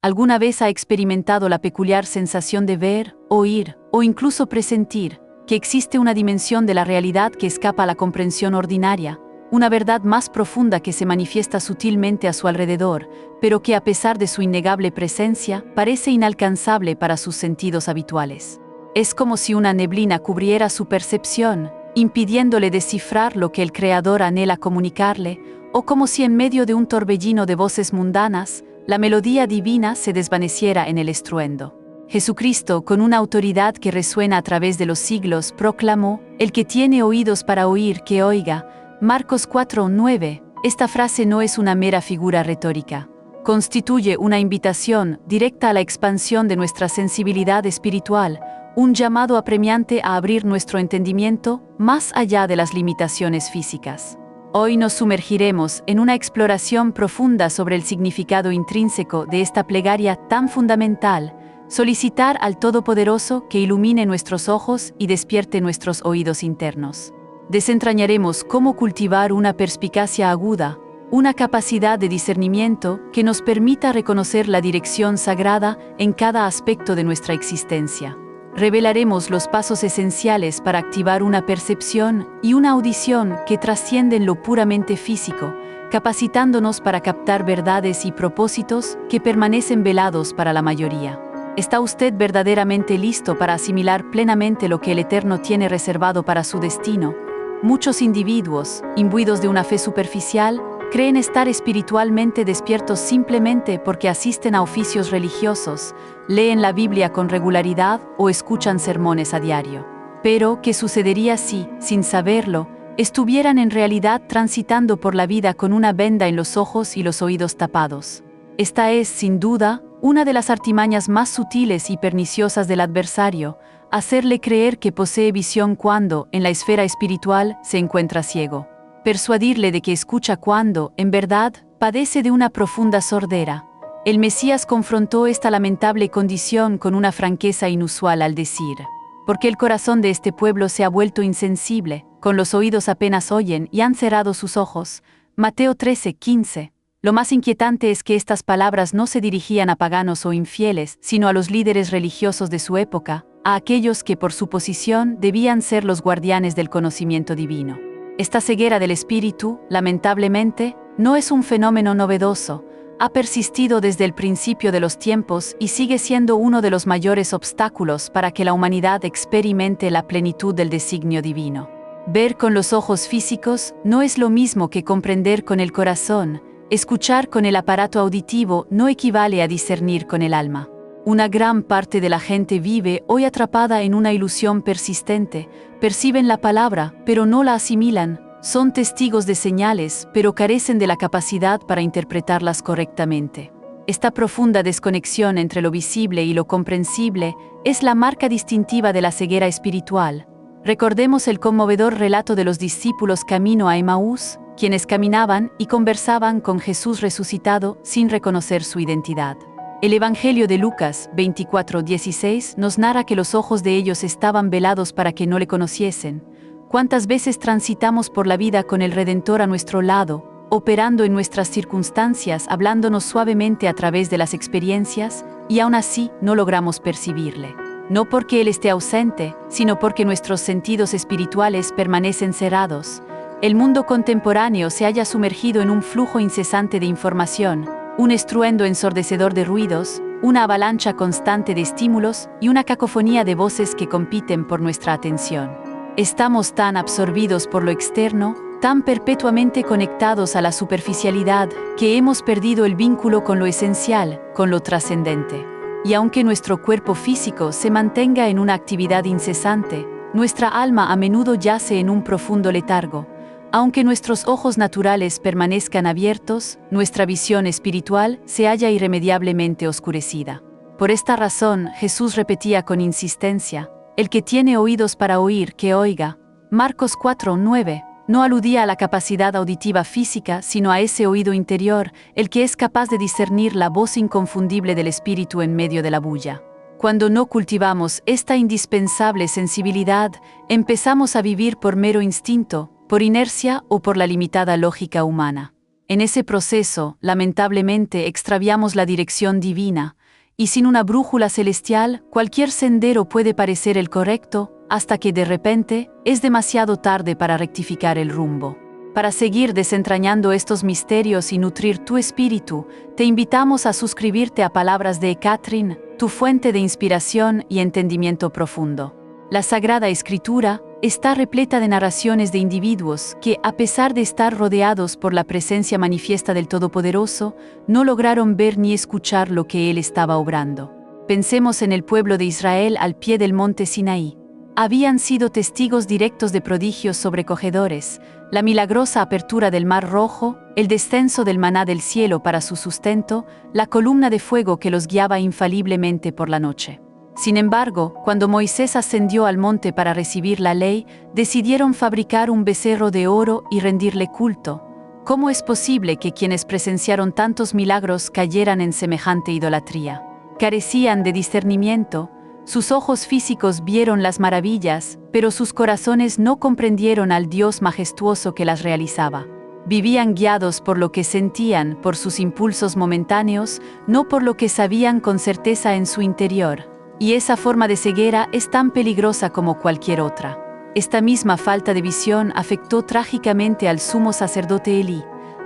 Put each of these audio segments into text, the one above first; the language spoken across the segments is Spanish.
¿Alguna vez ha experimentado la peculiar sensación de ver, oír o incluso presentir que existe una dimensión de la realidad que escapa a la comprensión ordinaria, una verdad más profunda que se manifiesta sutilmente a su alrededor, pero que a pesar de su innegable presencia, parece inalcanzable para sus sentidos habituales? Es como si una neblina cubriera su percepción, impidiéndole descifrar lo que el Creador anhela comunicarle, o como si en medio de un torbellino de voces mundanas, la melodía divina se desvaneciera en el estruendo. Jesucristo, con una autoridad que resuena a través de los siglos, proclamó: «El que tiene oídos para oír, que oiga». Marcos 4:9. Esta frase no es una mera figura retórica. Constituye una invitación directa a la expansión de nuestra sensibilidad espiritual, un llamado apremiante a abrir nuestro entendimiento más allá de las limitaciones físicas. Hoy nos sumergiremos en una exploración profunda sobre el significado intrínseco de esta plegaria tan fundamental: solicitar al Todopoderoso que ilumine nuestros ojos y despierte nuestros oídos internos. Desentrañaremos cómo cultivar una perspicacia aguda, una capacidad de discernimiento que nos permita reconocer la dirección sagrada en cada aspecto de nuestra existencia. Revelaremos los pasos esenciales para activar una percepción y una audición que trascienden lo puramente físico, capacitándonos para captar verdades y propósitos que permanecen velados para la mayoría. ¿Está usted verdaderamente listo para asimilar plenamente lo que el Eterno tiene reservado para su destino? Muchos individuos, imbuidos de una fe superficial, creen estar espiritualmente despiertos simplemente porque asisten a oficios religiosos, leen la Biblia con regularidad o escuchan sermones a diario. Pero, ¿qué sucedería si, sin saberlo, estuvieran en realidad transitando por la vida con una venda en los ojos y los oídos tapados? Esta es, sin duda, una de las artimañas más sutiles y perniciosas del adversario: hacerle creer que posee visión cuando, en la esfera espiritual, se encuentra ciego. Persuadirle de que escucha cuando, en verdad, padece de una profunda sordera. El Mesías confrontó esta lamentable condición con una franqueza inusual al decir: «Porque el corazón de este pueblo se ha vuelto insensible, con los oídos apenas oyen y han cerrado sus ojos». Mateo 13:15. Lo más inquietante es que estas palabras no se dirigían a paganos o infieles, sino a los líderes religiosos de su época, a aquellos que por su posición debían ser los guardianes del conocimiento divino. Esta ceguera del espíritu, lamentablemente, no es un fenómeno novedoso. Ha persistido desde el principio de los tiempos y sigue siendo uno de los mayores obstáculos para que la humanidad experimente la plenitud del designio divino. Ver con los ojos físicos no es lo mismo que comprender con el corazón. Escuchar con el aparato auditivo no equivale a discernir con el alma. Una gran parte de la gente vive hoy atrapada en una ilusión persistente. Perciben la palabra, pero no la asimilan. Son testigos de señales, pero carecen de la capacidad para interpretarlas correctamente. Esta profunda desconexión entre lo visible y lo comprensible es la marca distintiva de la ceguera espiritual. Recordemos el conmovedor relato de los discípulos camino a Emaús, quienes caminaban y conversaban con Jesús resucitado sin reconocer su identidad. El Evangelio de Lucas 24:16 nos narra que los ojos de ellos estaban velados para que no le conociesen. ¿Cuántas veces transitamos por la vida con el Redentor a nuestro lado, operando en nuestras circunstancias, hablándonos suavemente a través de las experiencias, y aún así no logramos percibirle? No porque Él esté ausente, sino porque nuestros sentidos espirituales permanecen cerrados. El mundo contemporáneo se halla sumergido en un flujo incesante de información, un estruendo ensordecedor de ruidos, una avalancha constante de estímulos y una cacofonía de voces que compiten por nuestra atención. Estamos tan absorbidos por lo externo, tan perpetuamente conectados a la superficialidad, que hemos perdido el vínculo con lo esencial, con lo trascendente. Y aunque nuestro cuerpo físico se mantenga en una actividad incesante, nuestra alma a menudo yace en un profundo letargo. Aunque nuestros ojos naturales permanezcan abiertos, nuestra visión espiritual se halla irremediablemente oscurecida. Por esta razón, Jesús repetía con insistencia: «El que tiene oídos para oír, que oiga». Marcos 4:9. No aludía a la capacidad auditiva física, sino a ese oído interior, el que es capaz de discernir la voz inconfundible del espíritu en medio de la bulla. Cuando no cultivamos esta indispensable sensibilidad, empezamos a vivir por mero instinto, por inercia o por la limitada lógica humana. En ese proceso, lamentablemente, extraviamos la dirección divina, y sin una brújula celestial, cualquier sendero puede parecer el correcto, hasta que de repente es demasiado tarde para rectificar el rumbo. Para seguir desentrañando estos misterios y nutrir tu espíritu, te invitamos a suscribirte a Palabras de Catherine, tu fuente de inspiración y entendimiento profundo. La Sagrada Escritura está repleta de narraciones de individuos que, a pesar de estar rodeados por la presencia manifiesta del Todopoderoso, no lograron ver ni escuchar lo que Él estaba obrando. Pensemos en el pueblo de Israel al pie del monte Sinaí. Habían sido testigos directos de prodigios sobrecogedores, la milagrosa apertura del Mar Rojo, el descenso del maná del cielo para su sustento, la columna de fuego que los guiaba infaliblemente por la noche. Sin embargo, cuando Moisés ascendió al monte para recibir la ley, decidieron fabricar un becerro de oro y rendirle culto. ¿Cómo es posible que quienes presenciaron tantos milagros cayeran en semejante idolatría? Carecían de discernimiento. Sus ojos físicos vieron las maravillas, pero sus corazones no comprendieron al Dios majestuoso que las realizaba. Vivían guiados por lo que sentían, por sus impulsos momentáneos, no por lo que sabían con certeza en su interior. Y esa forma de ceguera es tan peligrosa como cualquier otra. Esta misma falta de visión afectó trágicamente al sumo sacerdote Elí.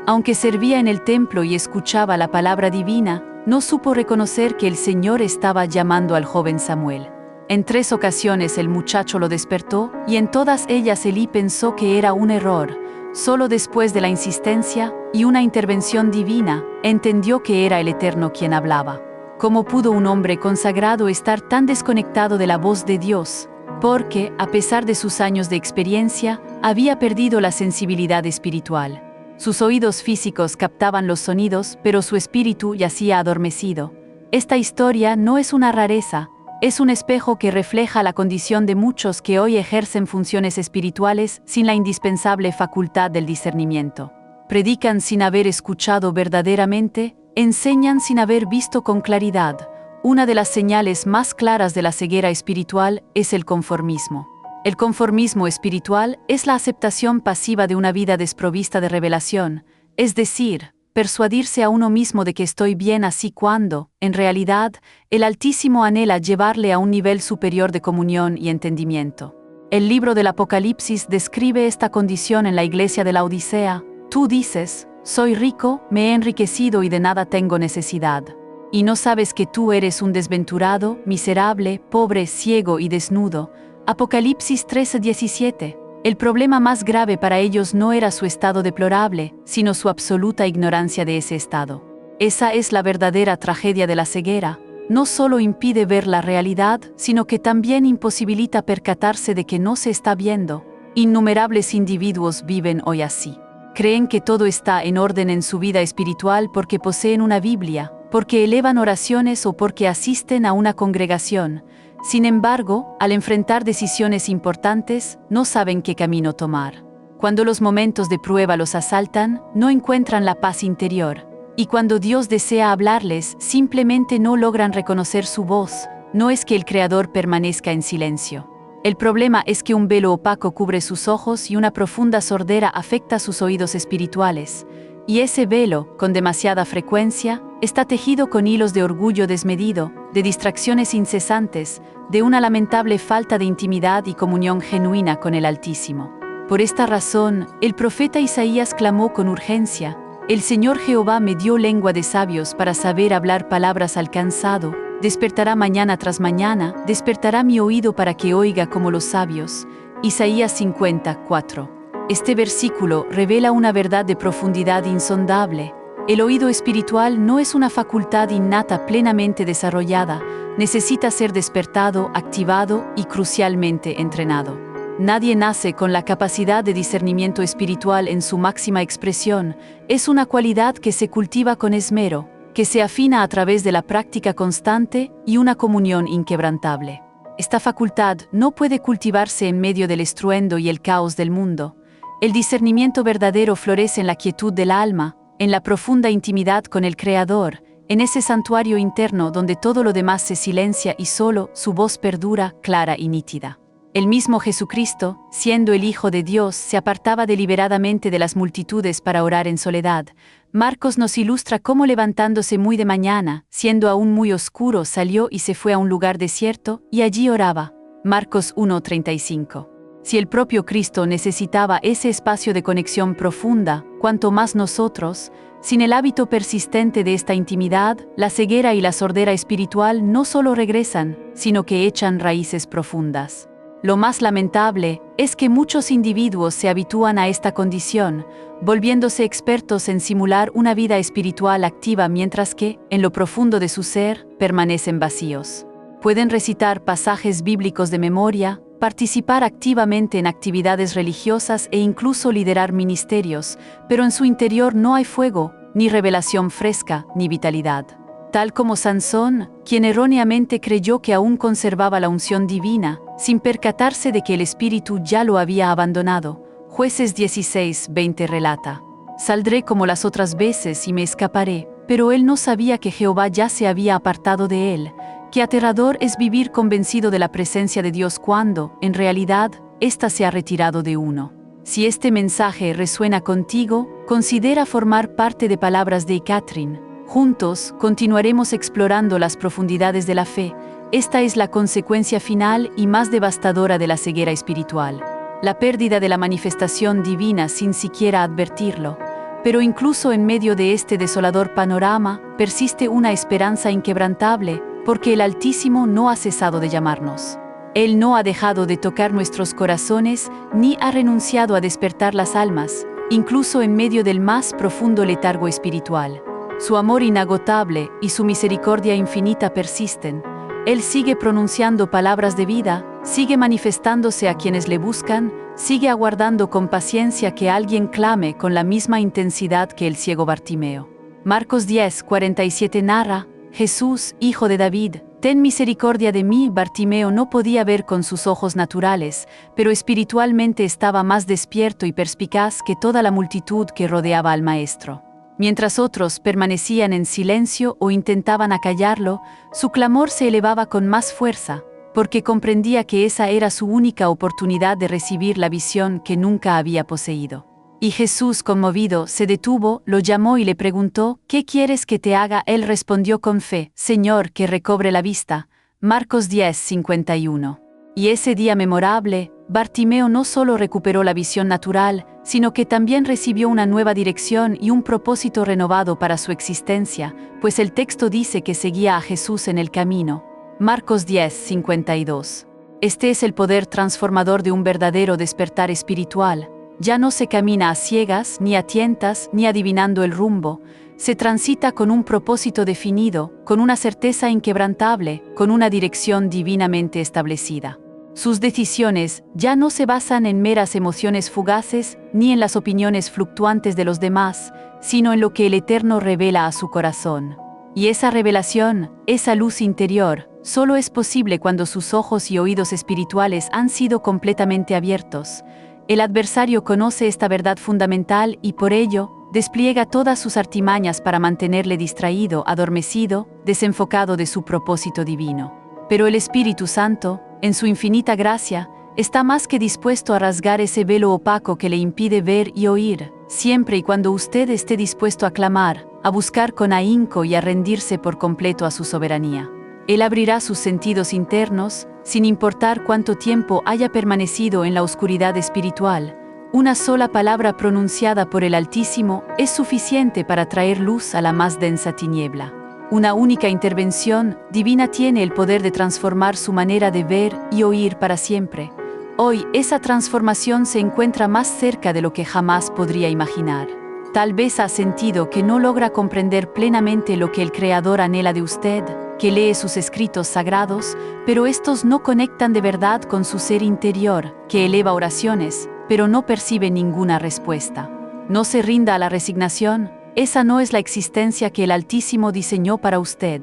Aunque servía en el templo y escuchaba la palabra divina, no supo reconocer que el Señor estaba llamando al joven Samuel. En 3 ocasiones el muchacho lo despertó, y en todas ellas Elí pensó que era un error. Solo después de la insistencia y una intervención divina, entendió que era el Eterno quien hablaba. ¿Cómo pudo un hombre consagrado estar tan desconectado de la voz de Dios? Porque, a pesar de sus años de experiencia, había perdido la sensibilidad espiritual. Sus oídos físicos captaban los sonidos, pero su espíritu yacía adormecido. Esta historia no es una rareza, es un espejo que refleja la condición de muchos que hoy ejercen funciones espirituales sin la indispensable facultad del discernimiento. Predican sin haber escuchado verdaderamente, enseñan sin haber visto con claridad. Una de las señales más claras de la ceguera espiritual es el conformismo. El conformismo espiritual es la aceptación pasiva de una vida desprovista de revelación, es decir, persuadirse a uno mismo de que estoy bien así cuando, en realidad, el Altísimo anhela llevarle a un nivel superior de comunión y entendimiento. El libro del Apocalipsis describe esta condición en la iglesia de la Odisea. Tú dices, soy rico, me he enriquecido y de nada tengo necesidad. Y no sabes que tú eres un desventurado, miserable, pobre, ciego y desnudo. Apocalipsis 13:17. El problema más grave para ellos no era su estado deplorable, sino su absoluta ignorancia de ese estado. Esa es la verdadera tragedia de la ceguera. No solo impide ver la realidad, sino que también imposibilita percatarse de que no se está viendo. Innumerables individuos viven hoy así. Creen que todo está en orden en su vida espiritual porque poseen una Biblia, porque elevan oraciones o porque asisten a una congregación. Sin embargo, al enfrentar decisiones importantes, no saben qué camino tomar. Cuando los momentos de prueba los asaltan, no encuentran la paz interior. Y cuando Dios desea hablarles, simplemente no logran reconocer su voz. No es que el Creador permanezca en silencio. El problema es que un velo opaco cubre sus ojos y una profunda sordera afecta sus oídos espirituales. Y ese velo, con demasiada frecuencia, está tejido con hilos de orgullo desmedido, de distracciones incesantes, de una lamentable falta de intimidad y comunión genuina con el Altísimo. Por esta razón, el profeta Isaías clamó con urgencia: «El Señor Jehová me dio lengua de sabios para saber hablar palabras al cansado, despertará mañana tras mañana, despertará mi oído para que oiga como los sabios». Isaías 54. Este versículo revela una verdad de profundidad insondable. El oído espiritual no es una facultad innata plenamente desarrollada, necesita ser despertado, activado y crucialmente entrenado. Nadie nace con la capacidad de discernimiento espiritual en su máxima expresión, es una cualidad que se cultiva con esmero, que se afina a través de la práctica constante y una comunión inquebrantable. Esta facultad no puede cultivarse en medio del estruendo y el caos del mundo. El discernimiento verdadero florece en la quietud del alma, en la profunda intimidad con el Creador, en ese santuario interno donde todo lo demás se silencia y solo su voz perdura clara y nítida. El mismo Jesucristo, siendo el Hijo de Dios, se apartaba deliberadamente de las multitudes para orar en soledad. Marcos nos ilustra cómo levantándose muy de mañana, siendo aún muy oscuro, salió y se fue a un lugar desierto, y allí oraba. Marcos 1:35. Si el propio Cristo necesitaba ese espacio de conexión profunda, cuanto más nosotros, sin el hábito persistente de esta intimidad, la ceguera y la sordera espiritual no solo regresan, sino que echan raíces profundas. Lo más lamentable es que muchos individuos se habitúan a esta condición, volviéndose expertos en simular una vida espiritual activa mientras que, en lo profundo de su ser, permanecen vacíos. Pueden recitar pasajes bíblicos de memoria, participar activamente en actividades religiosas e incluso liderar ministerios, pero en su interior no hay fuego, ni revelación fresca, ni vitalidad. Tal como Sansón, quien erróneamente creyó que aún conservaba la unción divina, sin percatarse de que el espíritu ya lo había abandonado. Jueces 16:20 relata: «Saldré como las otras veces y me escaparé», pero él no sabía que Jehová ya se había apartado de él. Qué aterrador es vivir convencido de la presencia de Dios cuando, en realidad, ésta se ha retirado de uno. Si este mensaje resuena contigo, considera formar parte de Palabras de Catherine. Juntos, continuaremos explorando las profundidades de la fe. Esta es la consecuencia final y más devastadora de la ceguera espiritual: la pérdida de la manifestación divina sin siquiera advertirlo. Pero incluso en medio de este desolador panorama, persiste una esperanza inquebrantable, porque el Altísimo no ha cesado de llamarnos. Él no ha dejado de tocar nuestros corazones, ni ha renunciado a despertar las almas, incluso en medio del más profundo letargo espiritual. Su amor inagotable y su misericordia infinita persisten. Él sigue pronunciando palabras de vida, sigue manifestándose a quienes le buscan, sigue aguardando con paciencia que alguien clame con la misma intensidad que el ciego Bartimeo. Marcos 10:47 narra: «Jesús, hijo de David, ten misericordia de mí». Bartimeo no podía ver con sus ojos naturales, pero espiritualmente estaba más despierto y perspicaz que toda la multitud que rodeaba al Maestro. Mientras otros permanecían en silencio o intentaban acallarlo, su clamor se elevaba con más fuerza, porque comprendía que esa era su única oportunidad de recibir la visión que nunca había poseído. Y Jesús, conmovido, se detuvo, lo llamó y le preguntó: «¿Qué quieres que te haga?». Él respondió con fe: «Señor, que recobre la vista». Marcos 10:51. Y ese día memorable, Bartimeo no solo recuperó la visión natural, sino que también recibió una nueva dirección y un propósito renovado para su existencia, pues el texto dice que seguía a Jesús en el camino. Marcos 10:52. Este es el poder transformador de un verdadero despertar espiritual. Ya no se camina a ciegas, ni a tientas, ni adivinando el rumbo. Se transita con un propósito definido, con una certeza inquebrantable, con una dirección divinamente establecida. Sus decisiones ya no se basan en meras emociones fugaces, ni en las opiniones fluctuantes de los demás, sino en lo que el Eterno revela a su corazón. Y esa revelación, esa luz interior, solo es posible cuando sus ojos y oídos espirituales han sido completamente abiertos. El adversario conoce esta verdad fundamental y por ello, despliega todas sus artimañas para mantenerle distraído, adormecido, desenfocado de su propósito divino. Pero el Espíritu Santo, en su infinita gracia, está más que dispuesto a rasgar ese velo opaco que le impide ver y oír, siempre y cuando usted esté dispuesto a clamar, a buscar con ahínco y a rendirse por completo a su soberanía. Él abrirá sus sentidos internos, sin importar cuánto tiempo haya permanecido en la oscuridad espiritual. Una sola palabra pronunciada por el Altísimo es suficiente para traer luz a la más densa tiniebla. Una única intervención divina tiene el poder de transformar su manera de ver y oír para siempre. Hoy, esa transformación se encuentra más cerca de lo que jamás podría imaginar. Tal vez ha sentido que no logra comprender plenamente lo que el Creador anhela de usted, que lee sus escritos sagrados, pero estos no conectan de verdad con su ser interior, que eleva oraciones, pero no percibe ninguna respuesta. No se rinda a la resignación. Esa no es la existencia que el Altísimo diseñó para usted.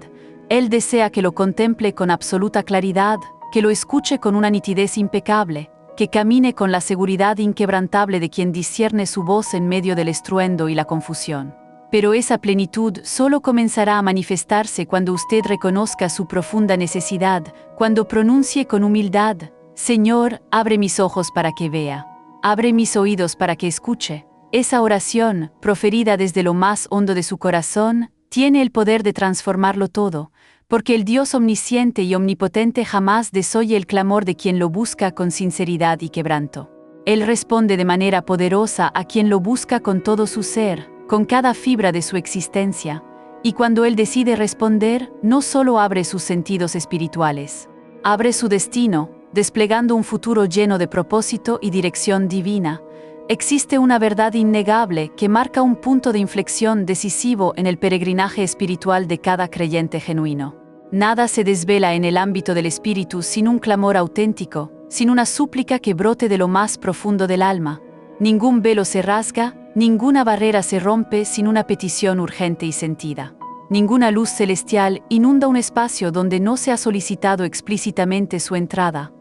Él desea que lo contemple con absoluta claridad, que lo escuche con una nitidez impecable, que camine con la seguridad inquebrantable de quien discierne su voz en medio del estruendo y la confusión. Pero esa plenitud solo comenzará a manifestarse cuando usted reconozca su profunda necesidad, cuando pronuncie con humildad: Señor, abre mis ojos para que vea. Abre mis oídos para que escuche. Esa oración, proferida desde lo más hondo de su corazón, tiene el poder de transformarlo todo, porque el Dios omnisciente y omnipotente jamás desoye el clamor de quien lo busca con sinceridad y quebranto. Él responde de manera poderosa a quien lo busca con todo su ser, con cada fibra de su existencia, y cuando Él decide responder, no solo abre sus sentidos espirituales, abre su destino, desplegando un futuro lleno de propósito y dirección divina. Existe una verdad innegable que marca un punto de inflexión decisivo en el peregrinaje espiritual de cada creyente genuino. Nada se desvela en el ámbito del espíritu sin un clamor auténtico, sin una súplica que brote de lo más profundo del alma. Ningún velo se rasga, ninguna barrera se rompe sin una petición urgente y sentida. Ninguna luz celestial inunda un espacio donde no se ha solicitado explícitamente su entrada.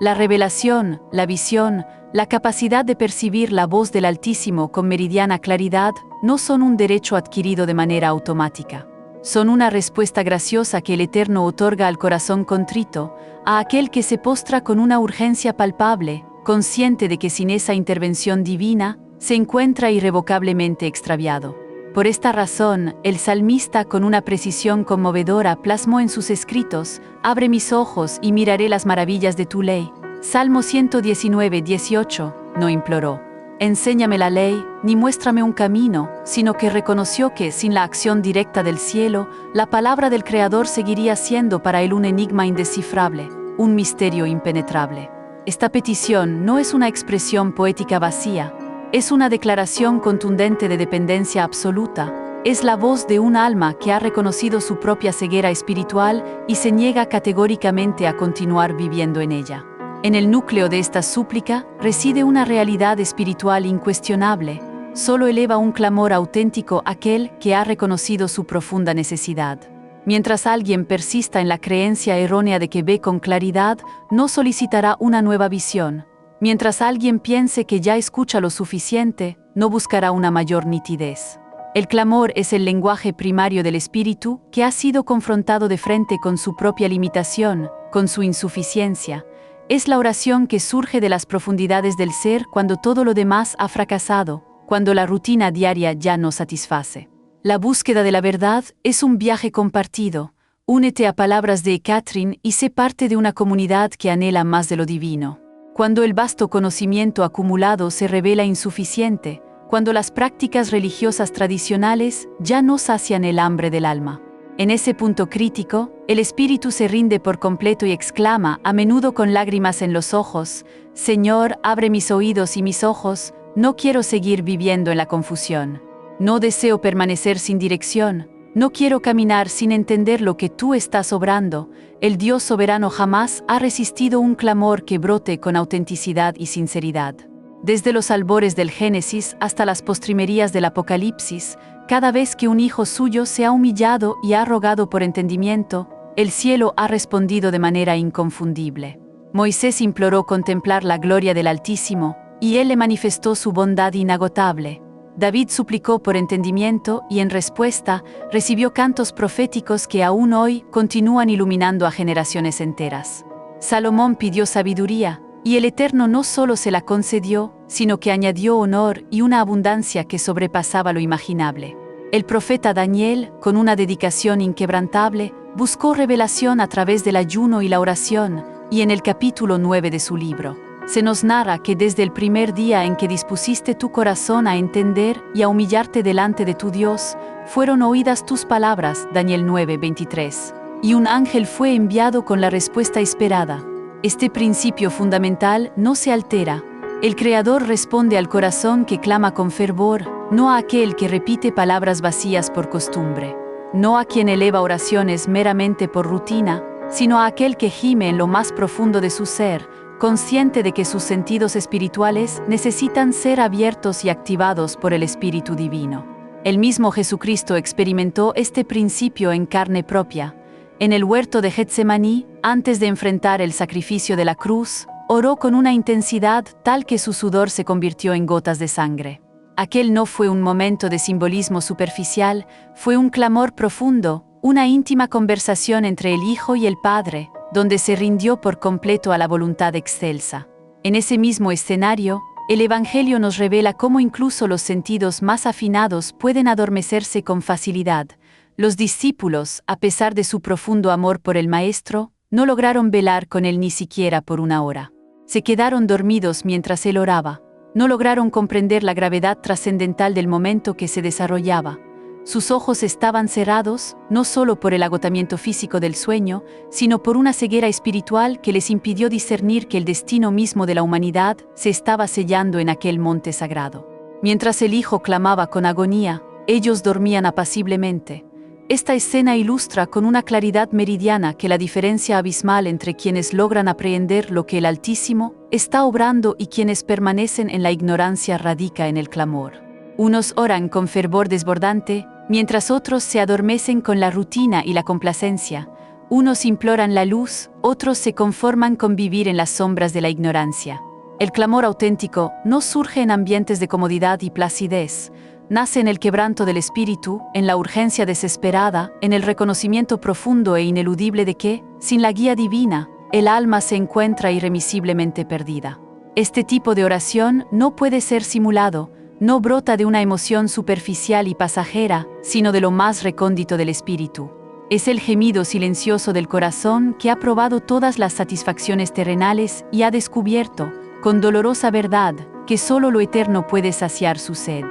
La revelación, la visión, la capacidad de percibir la voz del Altísimo con meridiana claridad no son un derecho adquirido de manera automática. Son una respuesta graciosa que el Eterno otorga al corazón contrito, a aquel que se postra con una urgencia palpable, consciente de que sin esa intervención divina, se encuentra irrevocablemente extraviado. Por esta razón, el salmista con una precisión conmovedora plasmó en sus escritos: «Abre mis ojos y miraré las maravillas de tu ley». Salmo 119:18, no imploró: «Enséñame la ley, ni muéstrame un camino», sino que reconoció que, sin la acción directa del cielo, la palabra del Creador seguiría siendo para él un enigma indescifrable, un misterio impenetrable. Esta petición no es una expresión poética vacía, es una declaración contundente de dependencia absoluta, es la voz de un alma que ha reconocido su propia ceguera espiritual y se niega categóricamente a continuar viviendo en ella. En el núcleo de esta súplica reside una realidad espiritual incuestionable. Solo eleva un clamor auténtico aquel que ha reconocido su profunda necesidad. Mientras alguien persista en la creencia errónea de que ve con claridad, no solicitará una nueva visión. Mientras alguien piense que ya escucha lo suficiente, no buscará una mayor nitidez. El clamor es el lenguaje primario del espíritu que ha sido confrontado de frente con su propia limitación, con su insuficiencia. Es la oración que surge de las profundidades del ser cuando todo lo demás ha fracasado, cuando la rutina diaria ya no satisface. La búsqueda de la verdad es un viaje compartido. Únete a palabras de Catherine y sé parte de una comunidad que anhela más de lo divino. Cuando el vasto conocimiento acumulado se revela insuficiente, cuando las prácticas religiosas tradicionales ya no sacian el hambre del alma. En ese punto crítico, el espíritu se rinde por completo y exclama, a menudo con lágrimas en los ojos: «Señor, abre mis oídos y mis ojos, no quiero seguir viviendo en la confusión. No deseo permanecer sin dirección, no quiero caminar sin entender lo que tú estás obrando». El Dios soberano jamás ha resistido un clamor que brote con autenticidad y sinceridad. Desde los albores del Génesis hasta las postrimerías del Apocalipsis, cada vez que un hijo suyo se ha humillado y ha rogado por entendimiento, el cielo ha respondido de manera inconfundible. Moisés imploró contemplar la gloria del Altísimo, y él le manifestó su bondad inagotable. David suplicó por entendimiento y en respuesta recibió cantos proféticos que aún hoy continúan iluminando a generaciones enteras. Salomón pidió sabiduría, y el Eterno no solo se la concedió, sino que añadió honor y una abundancia que sobrepasaba lo imaginable. El profeta Daniel, con una dedicación inquebrantable, buscó revelación a través del ayuno y la oración, y en el capítulo 9 de su libro se nos narra que desde el primer día en que dispusiste tu corazón a entender y a humillarte delante de tu Dios, fueron oídas tus palabras, Daniel 9:23, y un ángel fue enviado con la respuesta esperada. Este principio fundamental no se altera. El Creador responde al corazón que clama con fervor, no a aquel que repite palabras vacías por costumbre, no a quien eleva oraciones meramente por rutina, sino a aquel que gime en lo más profundo de su ser, consciente de que sus sentidos espirituales necesitan ser abiertos y activados por el Espíritu Divino. El mismo Jesucristo experimentó este principio en carne propia. En el huerto de Getsemaní, antes de enfrentar el sacrificio de la cruz, oró con una intensidad tal que su sudor se convirtió en gotas de sangre. Aquel no fue un momento de simbolismo superficial, fue un clamor profundo, una íntima conversación entre el Hijo y el Padre, donde se rindió por completo a la voluntad excelsa. En ese mismo escenario, el Evangelio nos revela cómo incluso los sentidos más afinados pueden adormecerse con facilidad. Los discípulos, a pesar de su profundo amor por el Maestro, no lograron velar con él ni siquiera por una hora. Se quedaron dormidos mientras él oraba. No lograron comprender la gravedad trascendental del momento que se desarrollaba. Sus ojos estaban cerrados, no solo por el agotamiento físico del sueño, sino por una ceguera espiritual que les impidió discernir que el destino mismo de la humanidad se estaba sellando en aquel monte sagrado. Mientras el Hijo clamaba con agonía, ellos dormían apaciblemente. Esta escena ilustra con una claridad meridiana que la diferencia abismal entre quienes logran aprehender lo que el Altísimo está obrando y quienes permanecen en la ignorancia radica en el clamor. Unos oran con fervor desbordante, mientras otros se adormecen con la rutina y la complacencia. Unos imploran la luz, otros se conforman con vivir en las sombras de la ignorancia. El clamor auténtico no surge en ambientes de comodidad y placidez. Nace en el quebranto del espíritu, en la urgencia desesperada, en el reconocimiento profundo e ineludible de que, sin la guía divina, el alma se encuentra irremisiblemente perdida. Este tipo de oración no puede ser simulado, no brota de una emoción superficial y pasajera, sino de lo más recóndito del espíritu. Es el gemido silencioso del corazón que ha probado todas las satisfacciones terrenales y ha descubierto, con dolorosa verdad, que solo lo eterno puede saciar su sed.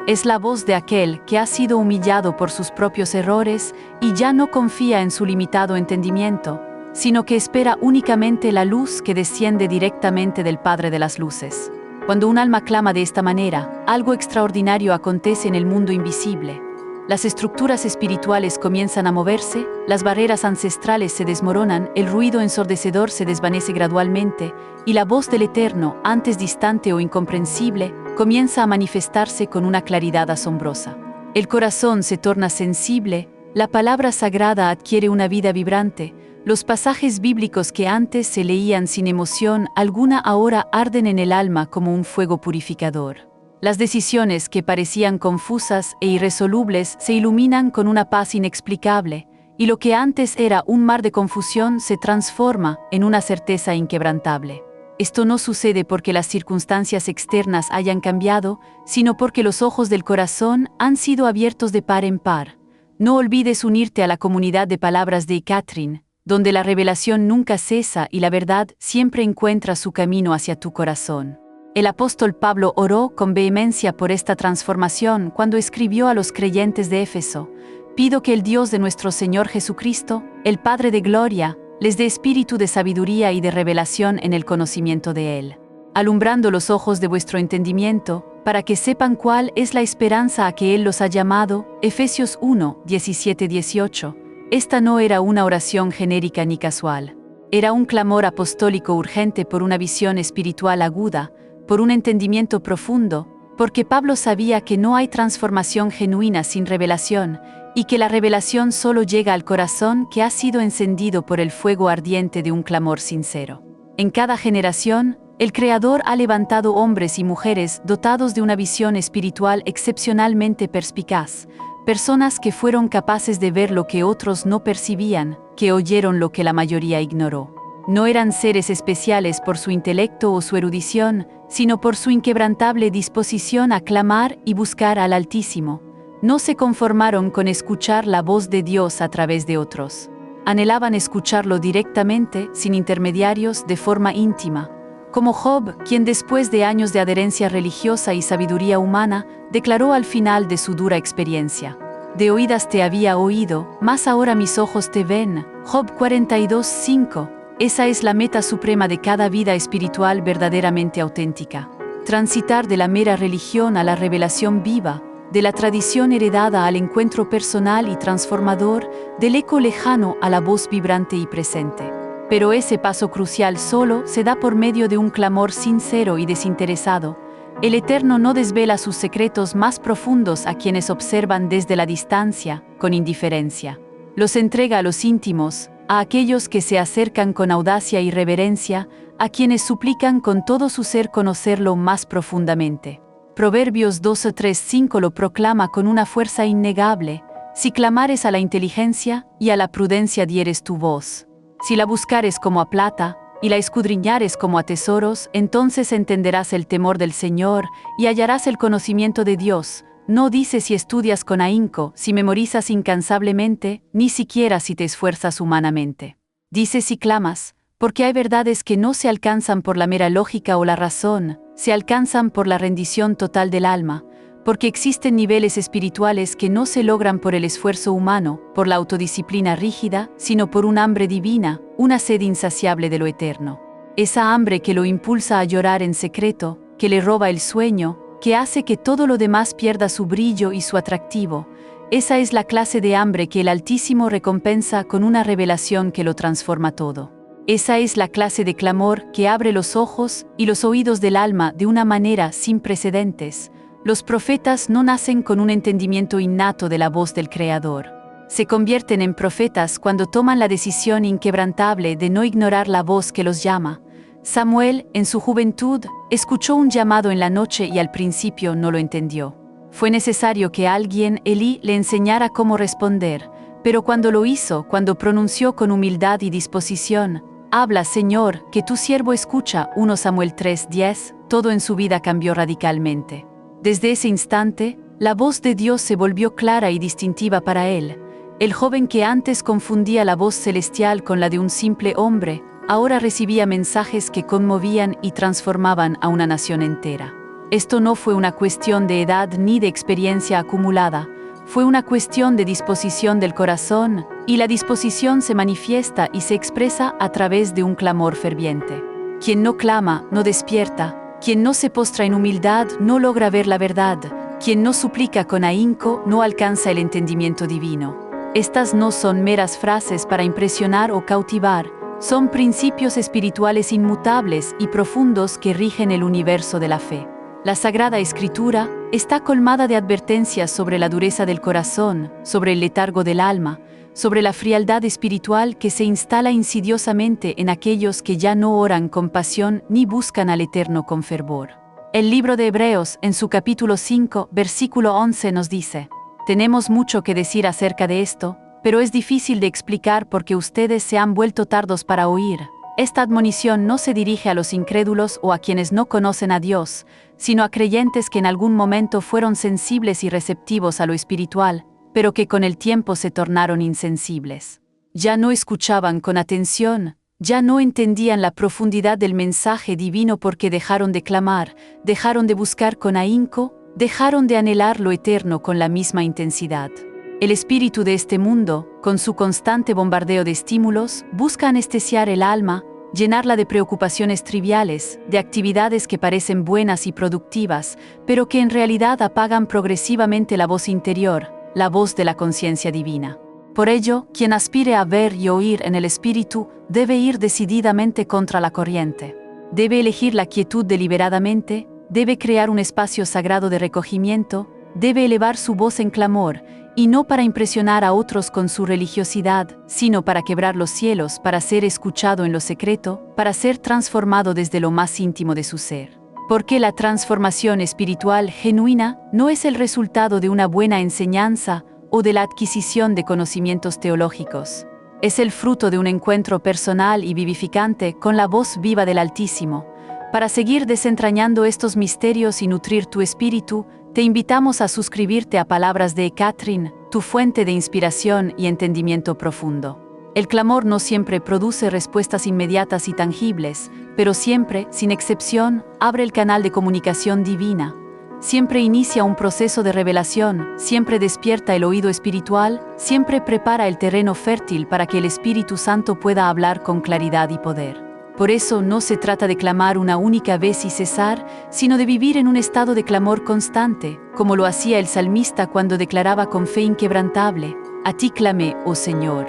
Es la voz de aquel que ha sido humillado por sus propios errores y ya no confía en su limitado entendimiento, sino que espera únicamente la luz que desciende directamente del Padre de las Luces. Cuando un alma clama de esta manera, algo extraordinario acontece en el mundo invisible. Las estructuras espirituales comienzan a moverse, las barreras ancestrales se desmoronan, el ruido ensordecedor se desvanece gradualmente, y la voz del Eterno, antes distante o incomprensible, comienza a manifestarse con una claridad asombrosa. El corazón se torna sensible, la palabra sagrada adquiere una vida vibrante, los pasajes bíblicos que antes se leían sin emoción alguna ahora arden en el alma como un fuego purificador. Las decisiones que parecían confusas e irresolubles se iluminan con una paz inexplicable, y lo que antes era un mar de confusión se transforma en una certeza inquebrantable. Esto no sucede porque las circunstancias externas hayan cambiado, sino porque los ojos del corazón han sido abiertos de par en par. No olvides unirte a la comunidad de palabras de Catherine, donde la revelación nunca cesa y la verdad siempre encuentra su camino hacia tu corazón. El apóstol Pablo oró con vehemencia por esta transformación cuando escribió a los creyentes de Éfeso: «Pido que el Dios de nuestro Señor Jesucristo, el Padre de gloria, les dé espíritu de sabiduría y de revelación en el conocimiento de Él, alumbrando los ojos de vuestro entendimiento, para que sepan cuál es la esperanza a que Él los ha llamado». Efesios 1, 17-18. Esta no era una oración genérica ni casual. Era un clamor apostólico urgente por una visión espiritual aguda, por un entendimiento profundo, porque Pablo sabía que no hay transformación genuina sin revelación, y que la revelación solo llega al corazón que ha sido encendido por el fuego ardiente de un clamor sincero. En cada generación, el Creador ha levantado hombres y mujeres dotados de una visión espiritual excepcionalmente perspicaz, personas que fueron capaces de ver lo que otros no percibían, que oyeron lo que la mayoría ignoró. No eran seres especiales por su intelecto o su erudición, sino por su inquebrantable disposición a clamar y buscar al Altísimo. No se conformaron con escuchar la voz de Dios a través de otros. Anhelaban escucharlo directamente, sin intermediarios, de forma íntima. Como Job, quien después de años de adherencia religiosa y sabiduría humana, declaró al final de su dura experiencia: «De oídas te había oído, mas ahora mis ojos te ven». Job 42:5. Esa es la meta suprema de cada vida espiritual verdaderamente auténtica. Transitar de la mera religión a la revelación viva, de la tradición heredada al encuentro personal y transformador, del eco lejano a la voz vibrante y presente. Pero ese paso crucial solo se da por medio de un clamor sincero y desinteresado. El Eterno no desvela sus secretos más profundos a quienes observan desde la distancia, con indiferencia. Los entrega a los íntimos, a aquellos que se acercan con audacia y reverencia, a quienes suplican con todo su ser conocerlo más profundamente. Proverbios 12:3-5 lo proclama con una fuerza innegable: «Si clamares a la inteligencia y a la prudencia dieres tu voz. Si la buscares como a plata, y la escudriñares como a tesoros, entonces entenderás el temor del Señor, y hallarás el conocimiento de Dios. No dices si estudias con ahínco, si memorizas incansablemente, ni siquiera si te esfuerzas humanamente. Dices si clamas, porque hay verdades que no se alcanzan por la mera lógica o la razón, se alcanzan por la rendición total del alma, porque existen niveles espirituales que no se logran por el esfuerzo humano, por la autodisciplina rígida, sino por un hambre divina, una sed insaciable de lo eterno. Esa hambre que lo impulsa a llorar en secreto, que le roba el sueño, que hace que todo lo demás pierda su brillo y su atractivo. Esa es la clase de hambre que el Altísimo recompensa con una revelación que lo transforma todo. Esa es la clase de clamor que abre los ojos y los oídos del alma de una manera sin precedentes. Los profetas no nacen con un entendimiento innato de la voz del Creador. Se convierten en profetas cuando toman la decisión inquebrantable de no ignorar la voz que los llama. Samuel, en su juventud, escuchó un llamado en la noche y al principio no lo entendió. Fue necesario que alguien, Elí, le enseñara cómo responder, pero cuando lo hizo, cuando pronunció con humildad y disposición, «Habla, Señor, que tu siervo escucha», 1 Samuel 3:10, todo en su vida cambió radicalmente. Desde ese instante, la voz de Dios se volvió clara y distintiva para él. El joven que antes confundía la voz celestial con la de un simple hombre, ahora recibía mensajes que conmovían y transformaban a una nación entera. Esto no fue una cuestión de edad ni de experiencia acumulada, fue una cuestión de disposición del corazón, y la disposición se manifiesta y se expresa a través de un clamor ferviente. Quien no clama, no despierta. Quien no se postra en humildad no logra ver la verdad. Quien no suplica con ahínco no alcanza el entendimiento divino. Estas no son meras frases para impresionar o cautivar, son principios espirituales inmutables y profundos que rigen el universo de la fe. La Sagrada Escritura está colmada de advertencias sobre la dureza del corazón, sobre el letargo del alma, sobre la frialdad espiritual que se instala insidiosamente en aquellos que ya no oran con pasión ni buscan al Eterno con fervor. El libro de Hebreos, en su capítulo 5, versículo 11 nos dice: «Tenemos mucho que decir acerca de esto, pero es difícil de explicar porque ustedes se han vuelto tardos para oír». Esta admonición no se dirige a los incrédulos o a quienes no conocen a Dios, sino a creyentes que en algún momento fueron sensibles y receptivos a lo espiritual, pero que con el tiempo se tornaron insensibles. Ya no escuchaban con atención, ya no entendían la profundidad del mensaje divino porque dejaron de clamar, dejaron de buscar con ahínco, dejaron de anhelar lo eterno con la misma intensidad. El espíritu de este mundo, con su constante bombardeo de estímulos, busca anestesiar el alma, llenarla de preocupaciones triviales, de actividades que parecen buenas y productivas, pero que en realidad apagan progresivamente la voz interior, la voz de la conciencia divina. Por ello, quien aspire a ver y oír en el espíritu debe ir decididamente contra la corriente. Debe elegir la quietud deliberadamente, debe crear un espacio sagrado de recogimiento, debe elevar su voz en clamor, y no para impresionar a otros con su religiosidad, sino para quebrar los cielos, para ser escuchado en lo secreto, para ser transformado desde lo más íntimo de su ser. Porque la transformación espiritual genuina no es el resultado de una buena enseñanza o de la adquisición de conocimientos teológicos. Es el fruto de un encuentro personal y vivificante con la voz viva del Altísimo. Para seguir desentrañando estos misterios y nutrir tu espíritu, te invitamos a suscribirte a Palabras de Catherine, tu fuente de inspiración y entendimiento profundo. El clamor no siempre produce respuestas inmediatas y tangibles, pero siempre, sin excepción, abre el canal de comunicación divina. Siempre inicia un proceso de revelación, siempre despierta el oído espiritual, siempre prepara el terreno fértil para que el Espíritu Santo pueda hablar con claridad y poder. Por eso no se trata de clamar una única vez y cesar, sino de vivir en un estado de clamor constante, como lo hacía el salmista cuando declaraba con fe inquebrantable: «A ti clamé, oh Señor.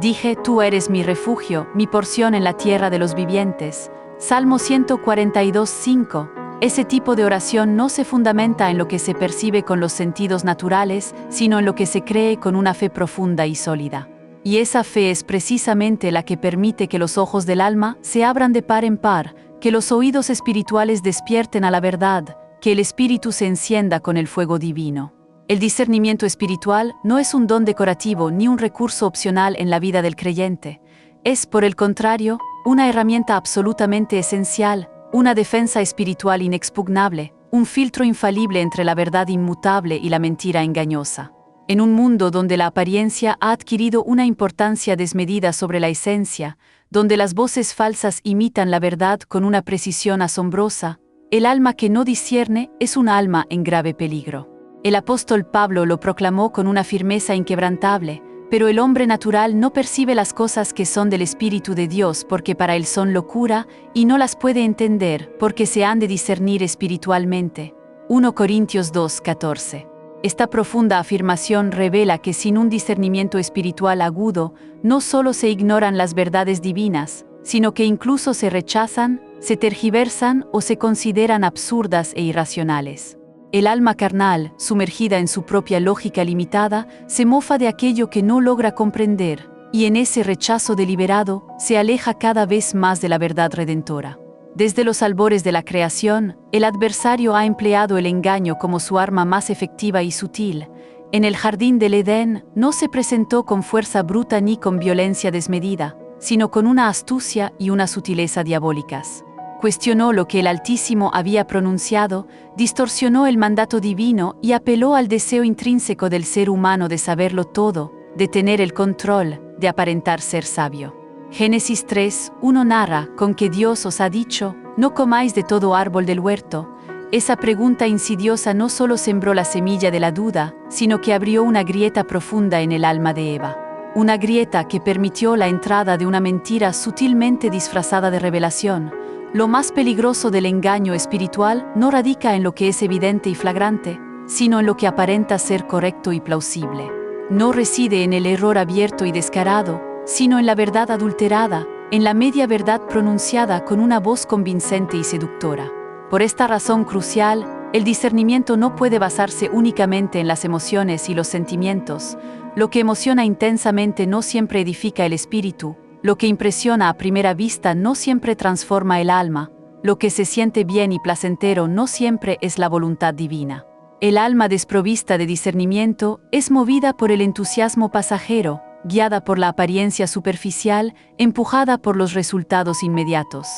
Dije, tú eres mi refugio, mi porción en la tierra de los vivientes». Salmo 142:5. Ese tipo de oración no se fundamenta en lo que se percibe con los sentidos naturales, sino en lo que se cree con una fe profunda y sólida. Y esa fe es precisamente la que permite que los ojos del alma se abran de par en par, que los oídos espirituales despierten a la verdad, que el espíritu se encienda con el fuego divino. El discernimiento espiritual no es un don decorativo ni un recurso opcional en la vida del creyente. Es, por el contrario, una herramienta absolutamente esencial, una defensa espiritual inexpugnable, un filtro infalible entre la verdad inmutable y la mentira engañosa. En un mundo donde la apariencia ha adquirido una importancia desmedida sobre la esencia, donde las voces falsas imitan la verdad con una precisión asombrosa, el alma que no discierne es un alma en grave peligro. El apóstol Pablo lo proclamó con una firmeza inquebrantable, pero el hombre natural no percibe las cosas que son del Espíritu de Dios porque para él son locura y no las puede entender porque se han de discernir espiritualmente. 1 Corintios 2:14. Esta profunda afirmación revela que sin un discernimiento espiritual agudo, no solo se ignoran las verdades divinas, sino que incluso se rechazan, se tergiversan o se consideran absurdas e irracionales. El alma carnal, sumergida en su propia lógica limitada, se mofa de aquello que no logra comprender, y en ese rechazo deliberado, se aleja cada vez más de la verdad redentora. Desde los albores de la creación, el adversario ha empleado el engaño como su arma más efectiva y sutil. En el jardín del Edén, no se presentó con fuerza bruta ni con violencia desmedida, sino con una astucia y una sutileza diabólicas. Cuestionó lo que el Altísimo había pronunciado, distorsionó el mandato divino y apeló al deseo intrínseco del ser humano de saberlo todo, de tener el control, de aparentar ser sabio. Génesis 3:1 narra con que Dios os ha dicho, no comáis de todo árbol del huerto. Esa pregunta insidiosa no solo sembró la semilla de la duda, sino que abrió una grieta profunda en el alma de Eva. Una grieta que permitió la entrada de una mentira sutilmente disfrazada de revelación. Lo más peligroso del engaño espiritual no radica en lo que es evidente y flagrante, sino en lo que aparenta ser correcto y plausible. No reside en el error abierto y descarado, sino en la verdad adulterada, en la media verdad pronunciada con una voz convincente y seductora. Por esta razón crucial, el discernimiento no puede basarse únicamente en las emociones y los sentimientos. Lo que emociona intensamente no siempre edifica el espíritu, lo que impresiona a primera vista no siempre transforma el alma, lo que se siente bien y placentero no siempre es la voluntad divina. El alma desprovista de discernimiento es movida por el entusiasmo pasajero, guiada por la apariencia superficial, empujada por los resultados inmediatos.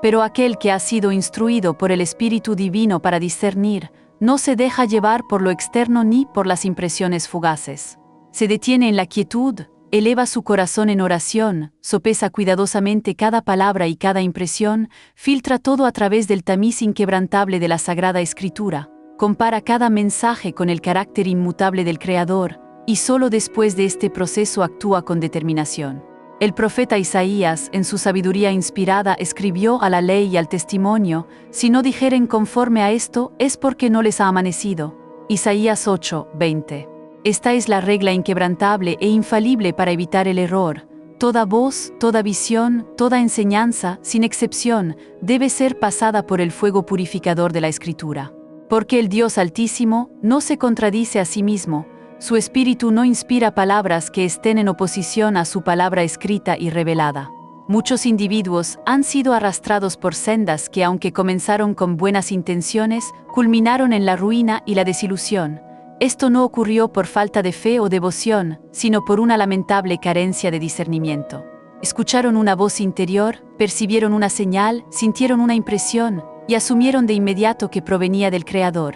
Pero aquel que ha sido instruido por el Espíritu Divino para discernir, no se deja llevar por lo externo ni por las impresiones fugaces. Se detiene en la quietud, eleva su corazón en oración, sopesa cuidadosamente cada palabra y cada impresión, filtra todo a través del tamiz inquebrantable de la Sagrada Escritura, compara cada mensaje con el carácter inmutable del Creador, y solo después de este proceso actúa con determinación. El profeta Isaías, en su sabiduría inspirada, escribió a la ley y al testimonio, si no dijeren conforme a esto, es porque no les ha amanecido. Isaías 8:20. Esta es la regla inquebrantable e infalible para evitar el error. Toda voz, toda visión, toda enseñanza, sin excepción, debe ser pasada por el fuego purificador de la Escritura. Porque el Dios Altísimo no se contradice a sí mismo, su espíritu no inspira palabras que estén en oposición a su palabra escrita y revelada. Muchos individuos han sido arrastrados por sendas que, aunque comenzaron con buenas intenciones, culminaron en la ruina y la desilusión. Esto no ocurrió por falta de fe o devoción, sino por una lamentable carencia de discernimiento. Escucharon una voz interior, percibieron una señal, sintieron una impresión y asumieron de inmediato que provenía del Creador.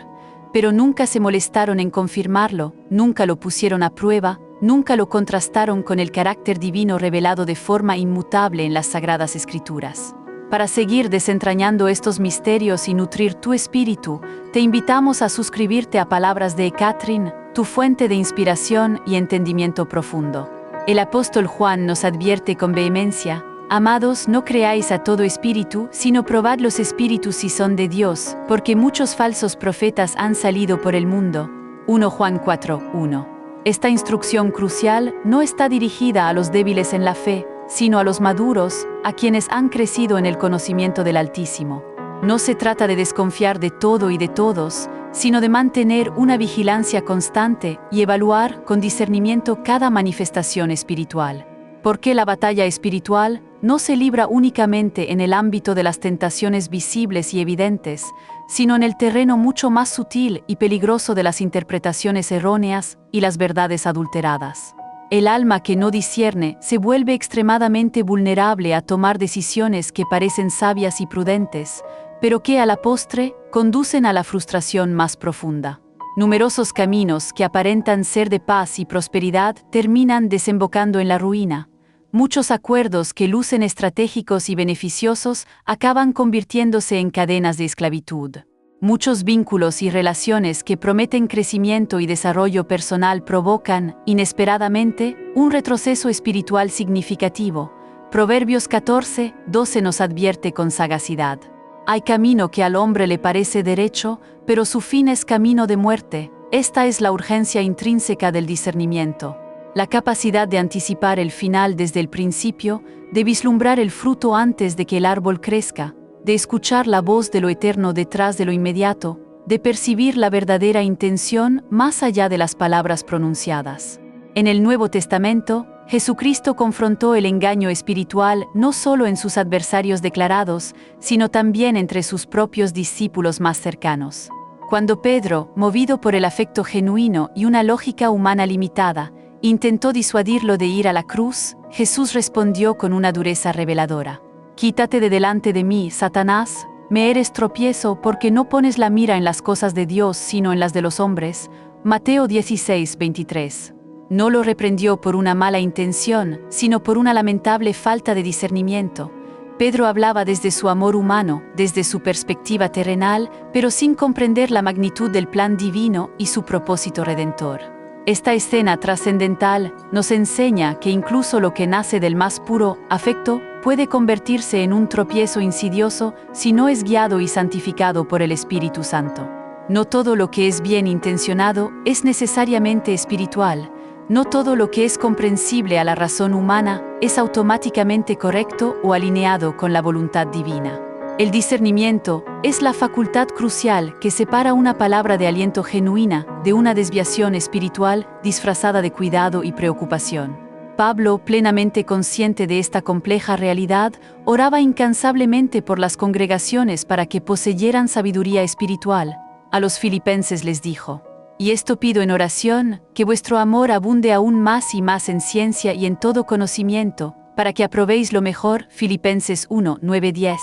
Pero nunca se molestaron en confirmarlo, nunca lo pusieron a prueba, nunca lo contrastaron con el carácter divino revelado de forma inmutable en las Sagradas Escrituras. Para seguir desentrañando estos misterios y nutrir tu espíritu, te invitamos a suscribirte a Palabras de Catherine, tu fuente de inspiración y entendimiento profundo. El apóstol Juan nos advierte con vehemencia: amados, no creáis a todo espíritu, sino probad los espíritus si son de Dios, porque muchos falsos profetas han salido por el mundo. 1 Juan 4:1. Esta instrucción crucial no está dirigida a los débiles en la fe, sino a los maduros, a quienes han crecido en el conocimiento del Altísimo. No se trata de desconfiar de todo y de todos, sino de mantener una vigilancia constante y evaluar con discernimiento cada manifestación espiritual. Porque la batalla espiritual no se libra únicamente en el ámbito de las tentaciones visibles y evidentes, sino en el terreno mucho más sutil y peligroso de las interpretaciones erróneas y las verdades adulteradas. El alma que no discierne se vuelve extremadamente vulnerable a tomar decisiones que parecen sabias y prudentes, pero que a la postre conducen a la frustración más profunda. Numerosos caminos que aparentan ser de paz y prosperidad terminan desembocando en la ruina. Muchos acuerdos que lucen estratégicos y beneficiosos acaban convirtiéndose en cadenas de esclavitud. Muchos vínculos y relaciones que prometen crecimiento y desarrollo personal provocan, inesperadamente, un retroceso espiritual significativo. Proverbios 14:12 nos advierte con sagacidad. Hay camino que al hombre le parece derecho, pero su fin es camino de muerte. Esta es la urgencia intrínseca del discernimiento. La capacidad de anticipar el final desde el principio, de vislumbrar el fruto antes de que el árbol crezca, de escuchar la voz de lo eterno detrás de lo inmediato, de percibir la verdadera intención más allá de las palabras pronunciadas. En el Nuevo Testamento, Jesucristo confrontó el engaño espiritual no solo en sus adversarios declarados, sino también entre sus propios discípulos más cercanos. Cuando Pedro, movido por el afecto genuino y una lógica humana limitada, intentó disuadirlo de ir a la cruz, Jesús respondió con una dureza reveladora. «Quítate de delante de mí, Satanás, me eres tropiezo porque no pones la mira en las cosas de Dios sino en las de los hombres». Mateo 16:23. No lo reprendió por una mala intención, sino por una lamentable falta de discernimiento. Pedro hablaba desde su amor humano, desde su perspectiva terrenal, pero sin comprender la magnitud del plan divino y su propósito redentor. Esta escena trascendental nos enseña que incluso lo que nace del más puro afecto puede convertirse en un tropiezo insidioso si no es guiado y santificado por el Espíritu Santo. No todo lo que es bien intencionado es necesariamente espiritual. No todo lo que es comprensible a la razón humana es automáticamente correcto o alineado con la voluntad divina. El discernimiento es la facultad crucial que separa una palabra de aliento genuina de una desviación espiritual disfrazada de cuidado y preocupación. Pablo, plenamente consciente de esta compleja realidad, oraba incansablemente por las congregaciones para que poseyeran sabiduría espiritual. A los filipenses les dijo: «Y esto pido en oración, que vuestro amor abunde aún más y más en ciencia y en todo conocimiento, para que aprobéis lo mejor». Filipenses 1:9-10.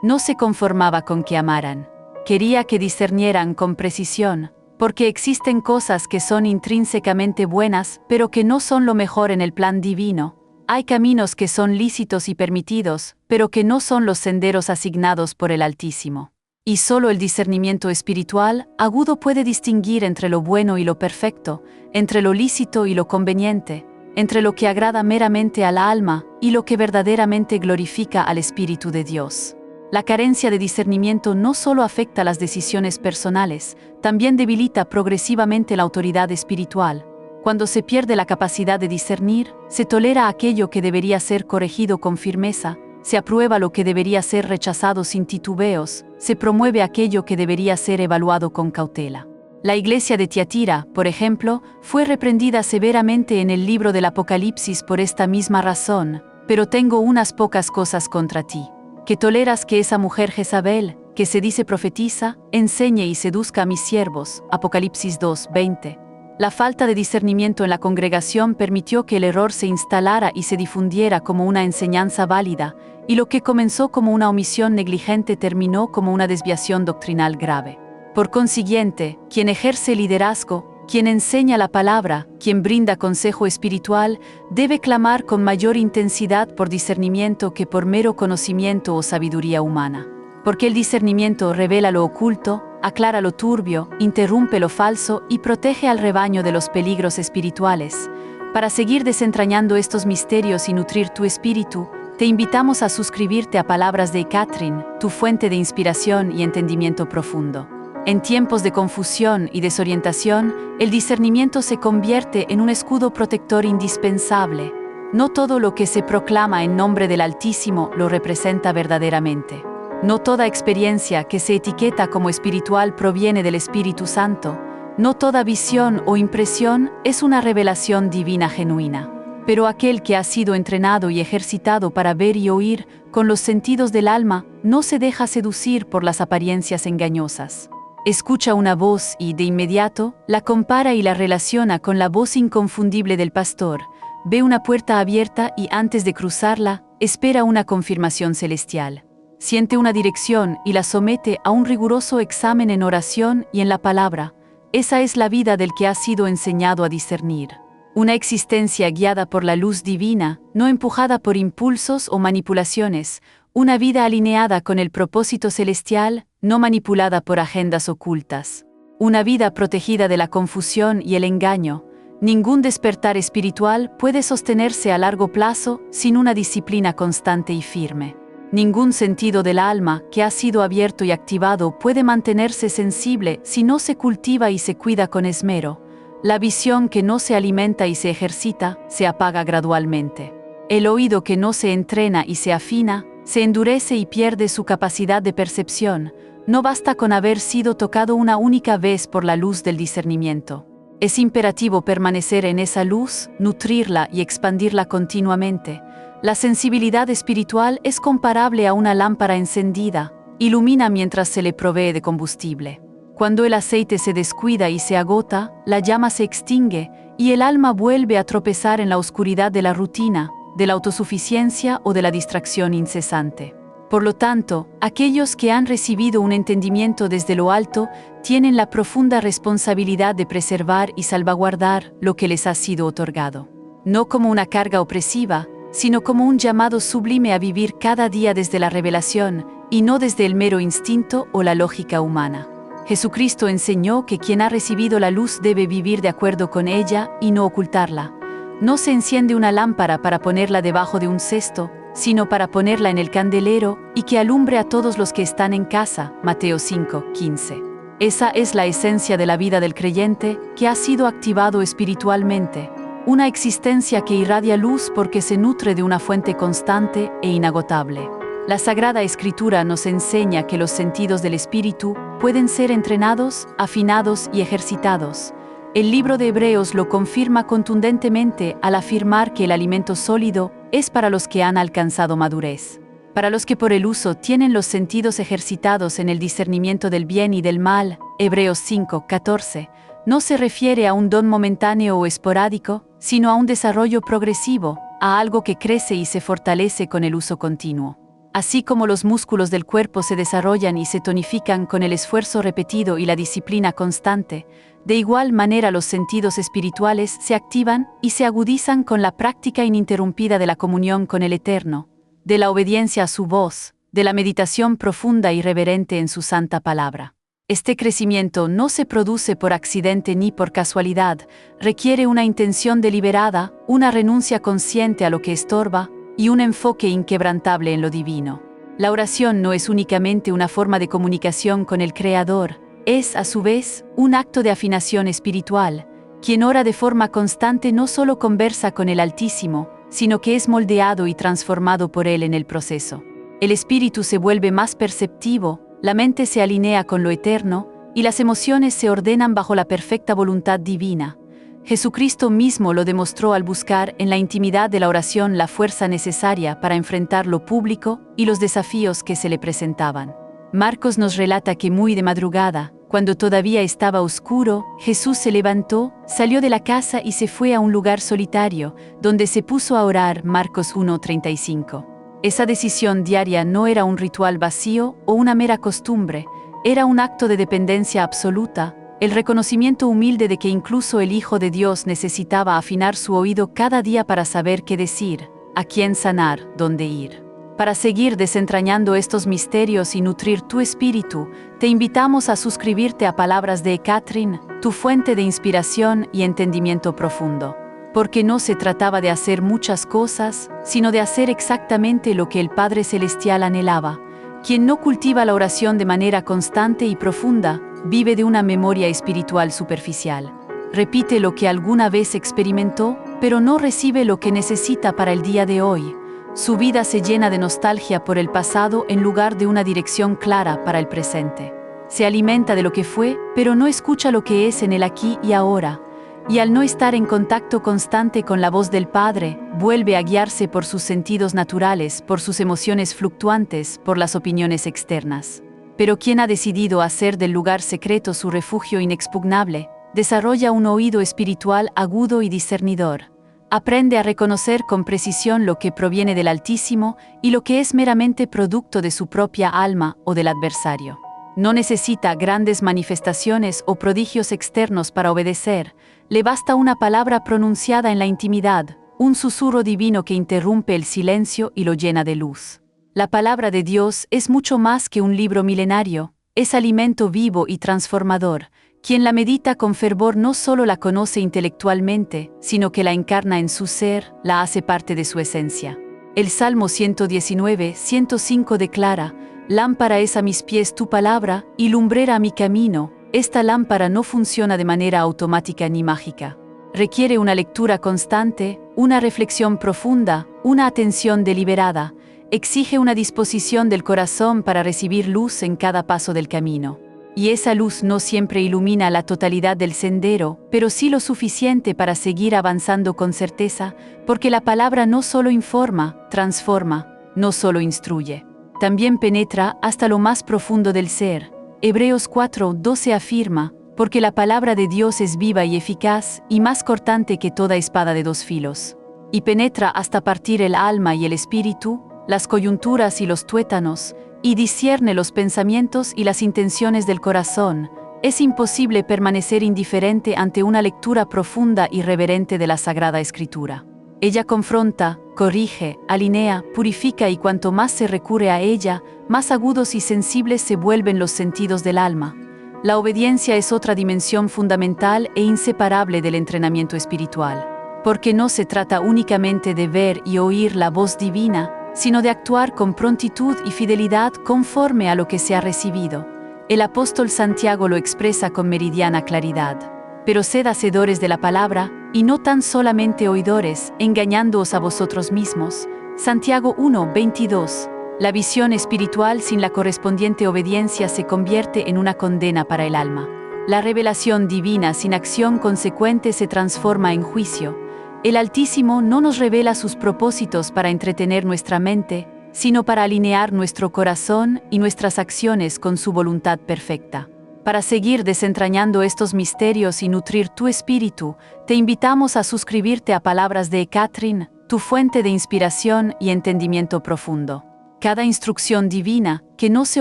No se conformaba con que amaran. Quería que discernieran con precisión, porque existen cosas que son intrínsecamente buenas, pero que no son lo mejor en el plan divino. Hay caminos que son lícitos y permitidos, pero que no son los senderos asignados por el Altísimo. Y solo el discernimiento espiritual agudo puede distinguir entre lo bueno y lo perfecto, entre lo lícito y lo conveniente, entre lo que agrada meramente a la alma y lo que verdaderamente glorifica al Espíritu de Dios. La carencia de discernimiento no solo afecta las decisiones personales, también debilita progresivamente la autoridad espiritual. Cuando se pierde la capacidad de discernir, se tolera aquello que debería ser corregido con firmeza, se aprueba lo que debería ser rechazado sin titubeos, se promueve aquello que debería ser evaluado con cautela. La iglesia de Tiatira, por ejemplo, fue reprendida severamente en el libro del Apocalipsis por esta misma razón. «Pero tengo unas pocas cosas contra ti, que toleras que esa mujer Jezabel, que se dice profetiza, enseñe y seduzca a mis siervos». Apocalipsis 2:20. La falta de discernimiento en la congregación permitió que el error se instalara y se difundiera como una enseñanza válida, y lo que comenzó como una omisión negligente terminó como una desviación doctrinal grave. Por consiguiente, quien ejerce liderazgo, quien enseña la palabra, quien brinda consejo espiritual, debe clamar con mayor intensidad por discernimiento que por mero conocimiento o sabiduría humana. Porque el discernimiento revela lo oculto, aclara lo turbio, interrumpe lo falso y protege al rebaño de los peligros espirituales. Para seguir desentrañando estos misterios y nutrir tu espíritu, te invitamos a suscribirte a Palabras de Catherine, tu fuente de inspiración y entendimiento profundo. En tiempos de confusión y desorientación, el discernimiento se convierte en un escudo protector indispensable. No todo lo que se proclama en nombre del Altísimo lo representa verdaderamente. No toda experiencia que se etiqueta como espiritual proviene del Espíritu Santo. No toda visión o impresión es una revelación divina genuina. Pero aquel que ha sido entrenado y ejercitado para ver y oír con los sentidos del alma no se deja seducir por las apariencias engañosas. Escucha una voz y, de inmediato, la compara y la relaciona con la voz inconfundible del pastor. ve una puerta abierta y antes de cruzarla, espera una confirmación celestial. Siente una dirección y la somete a un riguroso examen en oración y en la palabra. Esa es la vida del que ha sido enseñado a discernir. Una existencia guiada por la luz divina, no empujada por impulsos o manipulaciones, una vida alineada con el propósito celestial, no manipulada por agendas ocultas. Una vida protegida de la confusión y el engaño. Ningún despertar espiritual puede sostenerse a largo plazo sin una disciplina constante y firme. Ningún sentido del alma que ha sido abierto y activado puede mantenerse sensible si no se cultiva y se cuida con esmero. La visión que no se alimenta y se ejercita se apaga gradualmente. El oído que no se entrena y se afina se endurece y pierde su capacidad de percepción. No basta con haber sido tocado una única vez por la luz del discernimiento. Es imperativo permanecer en esa luz, nutrirla y expandirla continuamente. La sensibilidad espiritual es comparable a una lámpara encendida, ilumina mientras se le provee de combustible. Cuando el aceite se descuida y se agota, la llama se extingue y el alma vuelve a tropezar en la oscuridad de la rutina, de la autosuficiencia o de la distracción incesante. Por lo tanto, aquellos que han recibido un entendimiento desde lo alto tienen la profunda responsabilidad de preservar y salvaguardar lo que les ha sido otorgado. No como una carga opresiva, sino como un llamado sublime a vivir cada día desde la revelación y no desde el mero instinto o la lógica humana. Jesucristo enseñó que quien ha recibido la luz debe vivir de acuerdo con ella y no ocultarla. No se enciende una lámpara para ponerla debajo de un cesto, sino para ponerla en el candelero y que alumbre a todos los que están en casa. Mateo 5:15. Esa es la esencia de la vida del creyente que ha sido activado espiritualmente. Una existencia que irradia luz porque se nutre de una fuente constante e inagotable. La Sagrada Escritura nos enseña que los sentidos del espíritu pueden ser entrenados, afinados y ejercitados. El libro de Hebreos lo confirma contundentemente al afirmar que el alimento sólido es para los que han alcanzado madurez. Para los que por el uso tienen los sentidos ejercitados en el discernimiento del bien y del mal, Hebreos 5:14, no se refiere a un don momentáneo o esporádico, sino a un desarrollo progresivo, a algo que crece y se fortalece con el uso continuo. Así como los músculos del cuerpo se desarrollan y se tonifican con el esfuerzo repetido y la disciplina constante, de igual manera los sentidos espirituales se activan y se agudizan con la práctica ininterrumpida de la comunión con el Eterno, de la obediencia a su voz, de la meditación profunda y reverente en su santa palabra. Este crecimiento no se produce por accidente ni por casualidad, requiere una intención deliberada, una renuncia consciente a lo que estorba y un enfoque inquebrantable en lo divino. La oración no es únicamente una forma de comunicación con el Creador, es, a su vez, un acto de afinación espiritual. Quien ora de forma constante no solo conversa con el Altísimo, sino que es moldeado y transformado por Él en el proceso. El espíritu se vuelve más perceptivo, la mente se alinea con lo eterno, y las emociones se ordenan bajo la perfecta voluntad divina. Jesucristo mismo lo demostró al buscar en la intimidad de la oración la fuerza necesaria para enfrentar lo público y los desafíos que se le presentaban. Marcos nos relata que muy de madrugada, cuando todavía estaba oscuro, Jesús se levantó, salió de la casa y se fue a un lugar solitario, donde se puso a orar. Marcos 1:35. Esa decisión diaria no era un ritual vacío o una mera costumbre, era un acto de dependencia absoluta, el reconocimiento humilde de que incluso el Hijo de Dios necesitaba afinar su oído cada día para saber qué decir, a quién sanar, dónde ir. Para seguir desentrañando estos misterios y nutrir tu espíritu, te invitamos a suscribirte a Palabras de Catherine, tu fuente de inspiración y entendimiento profundo. Porque no se trataba de hacer muchas cosas, sino de hacer exactamente lo que el Padre Celestial anhelaba. Quien no cultiva la oración de manera constante y profunda, vive de una memoria espiritual superficial. Repite lo que alguna vez experimentó, pero no recibe lo que necesita para el día de hoy. Su vida se llena de nostalgia por el pasado en lugar de una dirección clara para el presente. Se alimenta de lo que fue, pero no escucha lo que es en el aquí y ahora. Y al no estar en contacto constante con la voz del Padre, vuelve a guiarse por sus sentidos naturales, por sus emociones fluctuantes, por las opiniones externas. Pero quien ha decidido hacer del lugar secreto su refugio inexpugnable, desarrolla un oído espiritual agudo y discernidor. Aprende a reconocer con precisión lo que proviene del Altísimo y lo que es meramente producto de su propia alma o del adversario. No necesita grandes manifestaciones o prodigios externos para obedecer, le basta una palabra pronunciada en la intimidad, un susurro divino que interrumpe el silencio y lo llena de luz. La palabra de Dios es mucho más que un libro milenario, es alimento vivo y transformador. Quien la medita con fervor no solo la conoce intelectualmente, sino que la encarna en su ser, la hace parte de su esencia. El Salmo 119, 105 declara: «Lámpara es a mis pies tu palabra, y lumbrera a mi camino». Esta lámpara no funciona de manera automática ni mágica. Requiere una lectura constante, una reflexión profunda, una atención deliberada. Exige una disposición del corazón para recibir luz en cada paso del camino. Y esa luz no siempre ilumina la totalidad del sendero, pero sí lo suficiente para seguir avanzando con certeza, porque la palabra no solo informa, transforma, no solo instruye. También penetra hasta lo más profundo del ser. Hebreos 4:12 afirma: «Porque la palabra de Dios es viva y eficaz, y más cortante que toda espada de dos filos. Y penetra hasta partir el alma y el espíritu, las coyunturas y los tuétanos, y discierne los pensamientos y las intenciones del corazón». Es imposible permanecer indiferente ante una lectura profunda y reverente de la Sagrada Escritura. Ella confronta, corrige, alinea, purifica, y cuanto más se recurre a ella, más agudos y sensibles se vuelven los sentidos del alma. La obediencia es otra dimensión fundamental e inseparable del entrenamiento espiritual, porque no se trata únicamente de ver y oír la voz divina, sino de actuar con prontitud y fidelidad conforme a lo que se ha recibido. El apóstol Santiago lo expresa con meridiana claridad: «Pero sed hacedores de la palabra, y no tan solamente oidores, engañándoos a vosotros mismos». Santiago 1:22. La visión espiritual sin la correspondiente obediencia se convierte en una condena para el alma. La revelación divina sin acción consecuente se transforma en juicio. El Altísimo no nos revela sus propósitos para entretener nuestra mente, sino para alinear nuestro corazón y nuestras acciones con su voluntad perfecta. Para seguir desentrañando estos misterios y nutrir tu espíritu, te invitamos a suscribirte a Palabras de Catherine, tu fuente de inspiración y entendimiento profundo. Cada instrucción divina que no se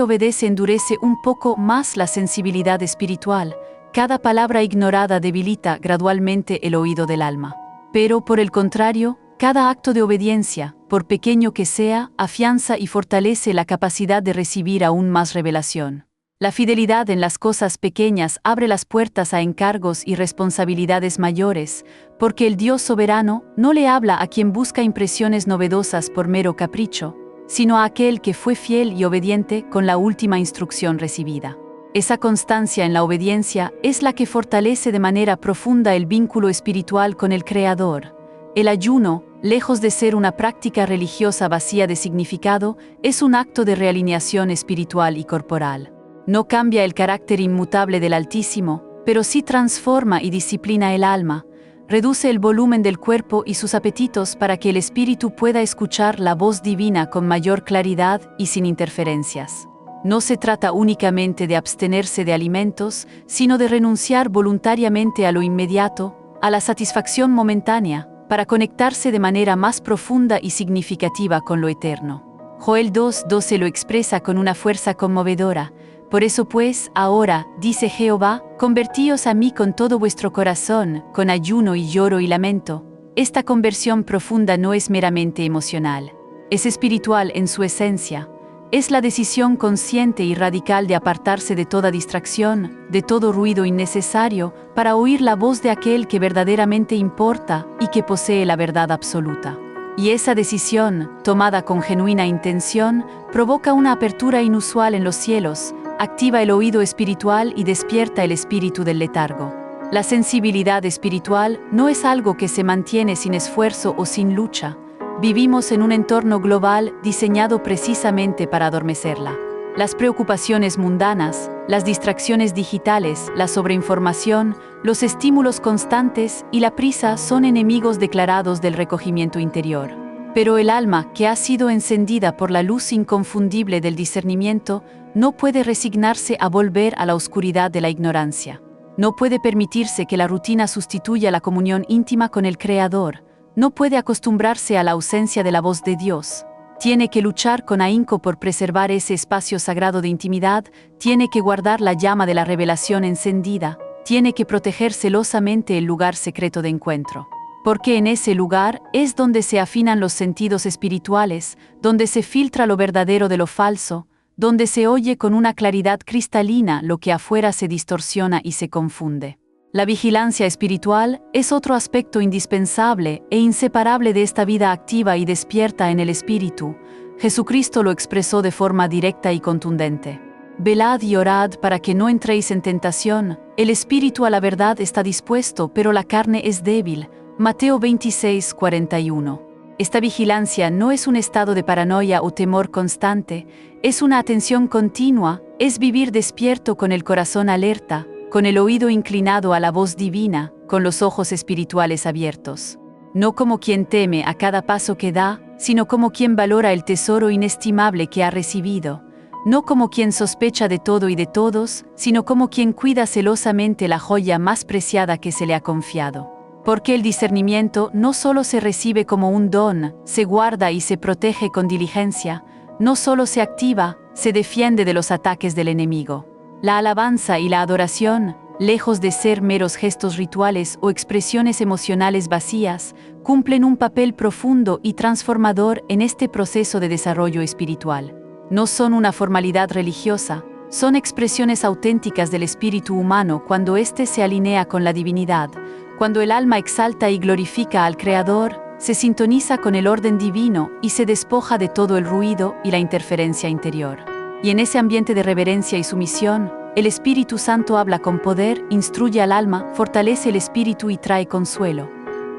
obedece endurece un poco más la sensibilidad espiritual. Cada palabra ignorada debilita gradualmente el oído del alma. Pero, por el contrario, cada acto de obediencia, por pequeño que sea, afianza y fortalece la capacidad de recibir aún más revelación. La fidelidad en las cosas pequeñas abre las puertas a encargos y responsabilidades mayores, porque el Dios soberano no le habla a quien busca impresiones novedosas por mero capricho, sino a aquel que fue fiel y obediente con la última instrucción recibida. Esa constancia en la obediencia es la que fortalece de manera profunda el vínculo espiritual con el Creador. El ayuno, lejos de ser una práctica religiosa vacía de significado, es un acto de realineación espiritual y corporal. No cambia el carácter inmutable del Altísimo, pero sí transforma y disciplina el alma, reduce el volumen del cuerpo y sus apetitos para que el espíritu pueda escuchar la voz divina con mayor claridad y sin interferencias. No se trata únicamente de abstenerse de alimentos, sino de renunciar voluntariamente a lo inmediato, a la satisfacción momentánea, para conectarse de manera más profunda y significativa con lo eterno. Joel 2:12 lo expresa con una fuerza conmovedora: «Por eso pues, ahora, dice Jehová, convertíos a mí con todo vuestro corazón, con ayuno y lloro y lamento». Esta conversión profunda no es meramente emocional, es espiritual en su esencia. Es la decisión consciente y radical de apartarse de toda distracción, de todo ruido innecesario, para oír la voz de aquel que verdaderamente importa y que posee la verdad absoluta. Y esa decisión, tomada con genuina intención, provoca una apertura inusual en los cielos, activa el oído espiritual y despierta el espíritu del letargo. La sensibilidad espiritual no es algo que se mantiene sin esfuerzo o sin lucha. Vivimos en un entorno global diseñado precisamente para adormecerla. Las preocupaciones mundanas, las distracciones digitales, la sobreinformación, los estímulos constantes y la prisa son enemigos declarados del recogimiento interior. Pero el alma, que ha sido encendida por la luz inconfundible del discernimiento, no puede resignarse a volver a la oscuridad de la ignorancia. No puede permitirse que la rutina sustituya la comunión íntima con el Creador. no puede acostumbrarse a la ausencia de la voz de Dios. Tiene que luchar con ahínco por preservar ese espacio sagrado de intimidad, tiene que guardar la llama de la revelación encendida, tiene que proteger celosamente el lugar secreto de encuentro. Porque en ese lugar es donde se afinan los sentidos espirituales, donde se filtra lo verdadero de lo falso, donde se oye con una claridad cristalina lo que afuera se distorsiona y se confunde. La vigilancia espiritual es otro aspecto indispensable e inseparable de esta vida activa y despierta en el espíritu. Jesucristo lo expresó de forma directa y contundente. Velad y orad para que no entréis en tentación. El espíritu a la verdad está dispuesto, pero la carne es débil. Mateo 26:41. Esta vigilancia no es un estado de paranoia o temor constante, es una atención continua, es vivir despierto con el corazón alerta, con el oído inclinado a la voz divina, con los ojos espirituales abiertos. No como quien teme a cada paso que da, sino como quien valora el tesoro inestimable que ha recibido. No como quien sospecha de todo y de todos, sino como quien cuida celosamente la joya más preciada que se le ha confiado. Porque el discernimiento no solo se recibe como un don, se guarda y se protege con diligencia, no solo se activa, se defiende de los ataques del enemigo. La alabanza y la adoración, lejos de ser meros gestos rituales o expresiones emocionales vacías, cumplen un papel profundo y transformador en este proceso de desarrollo espiritual. No son una formalidad religiosa, son expresiones auténticas del espíritu humano cuando éste se alinea con la divinidad. Cuando el alma exalta y glorifica al Creador, se sintoniza con el orden divino y se despoja de todo el ruido y la interferencia interior. Y en ese ambiente de reverencia y sumisión, el Espíritu Santo habla con poder, instruye al alma, fortalece el espíritu y trae consuelo.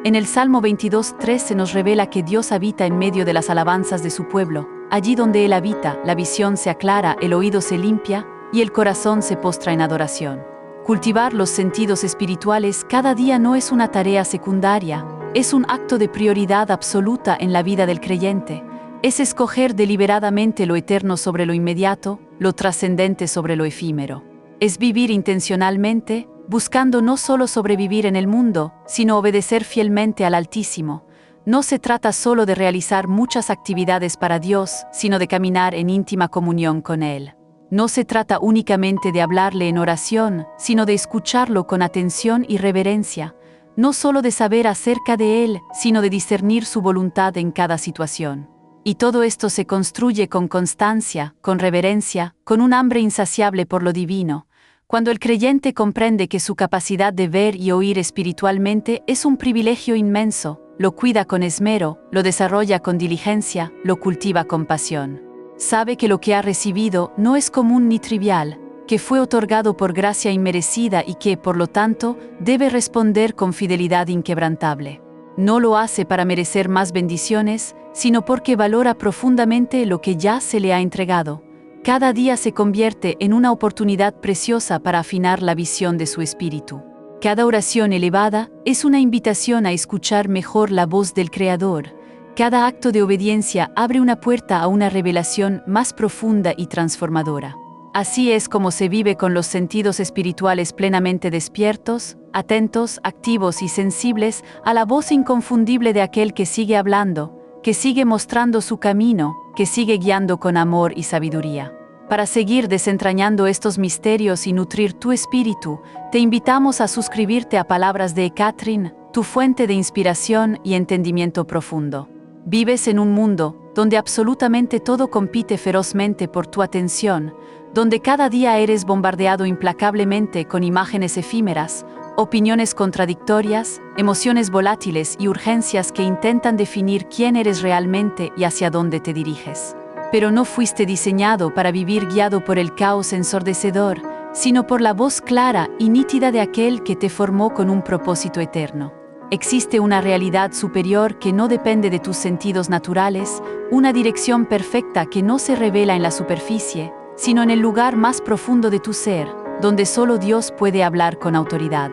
En el Salmo 22:3 se nos revela que Dios habita en medio de las alabanzas de su pueblo. Allí donde Él habita, la visión se aclara, el oído se limpia y el corazón se postra en adoración. Cultivar los sentidos espirituales cada día no es una tarea secundaria, es un acto de prioridad absoluta en la vida del creyente. Es escoger deliberadamente lo eterno sobre lo inmediato, lo trascendente sobre lo efímero. Es vivir intencionalmente, buscando no solo sobrevivir en el mundo, sino obedecer fielmente al Altísimo. No se trata solo de realizar muchas actividades para Dios, sino de caminar en íntima comunión con Él. No se trata únicamente de hablarle en oración, sino de escucharlo con atención y reverencia. No solo de saber acerca de Él, sino de discernir su voluntad en cada situación. Y todo esto se construye con constancia, con reverencia, con un hambre insaciable por lo divino. Cuando el creyente comprende que su capacidad de ver y oír espiritualmente es un privilegio inmenso, lo cuida con esmero, lo desarrolla con diligencia, lo cultiva con pasión. Sabe que lo que ha recibido no es común ni trivial, que fue otorgado por gracia inmerecida y que, por lo tanto, debe responder con fidelidad inquebrantable. No lo hace para merecer más bendiciones, sino porque valora profundamente lo que ya se le ha entregado. Cada día se convierte en una oportunidad preciosa para afinar la visión de su espíritu. Cada oración elevada es una invitación a escuchar mejor la voz del Creador. Cada acto de obediencia abre una puerta a una revelación más profunda y transformadora. Así es como se vive con los sentidos espirituales plenamente despiertos, atentos, activos y sensibles a la voz inconfundible de aquel que sigue hablando, que sigue mostrando su camino, que sigue guiando con amor y sabiduría. Para seguir desentrañando estos misterios y nutrir tu espíritu, te invitamos a suscribirte a Palabras de Catherine, tu fuente de inspiración y entendimiento profundo. Vives en un mundo donde absolutamente todo compite ferozmente por tu atención, donde cada día eres bombardeado implacablemente con imágenes efímeras, opiniones contradictorias, emociones volátiles y urgencias que intentan definir quién eres realmente y hacia dónde te diriges. Pero no fuiste diseñado para vivir guiado por el caos ensordecedor, sino por la voz clara y nítida de aquel que te formó con un propósito eterno. Existe una realidad superior que no depende de tus sentidos naturales, una dirección perfecta que no se revela en la superficie, sino en el lugar más profundo de tu ser, donde solo Dios puede hablar con autoridad.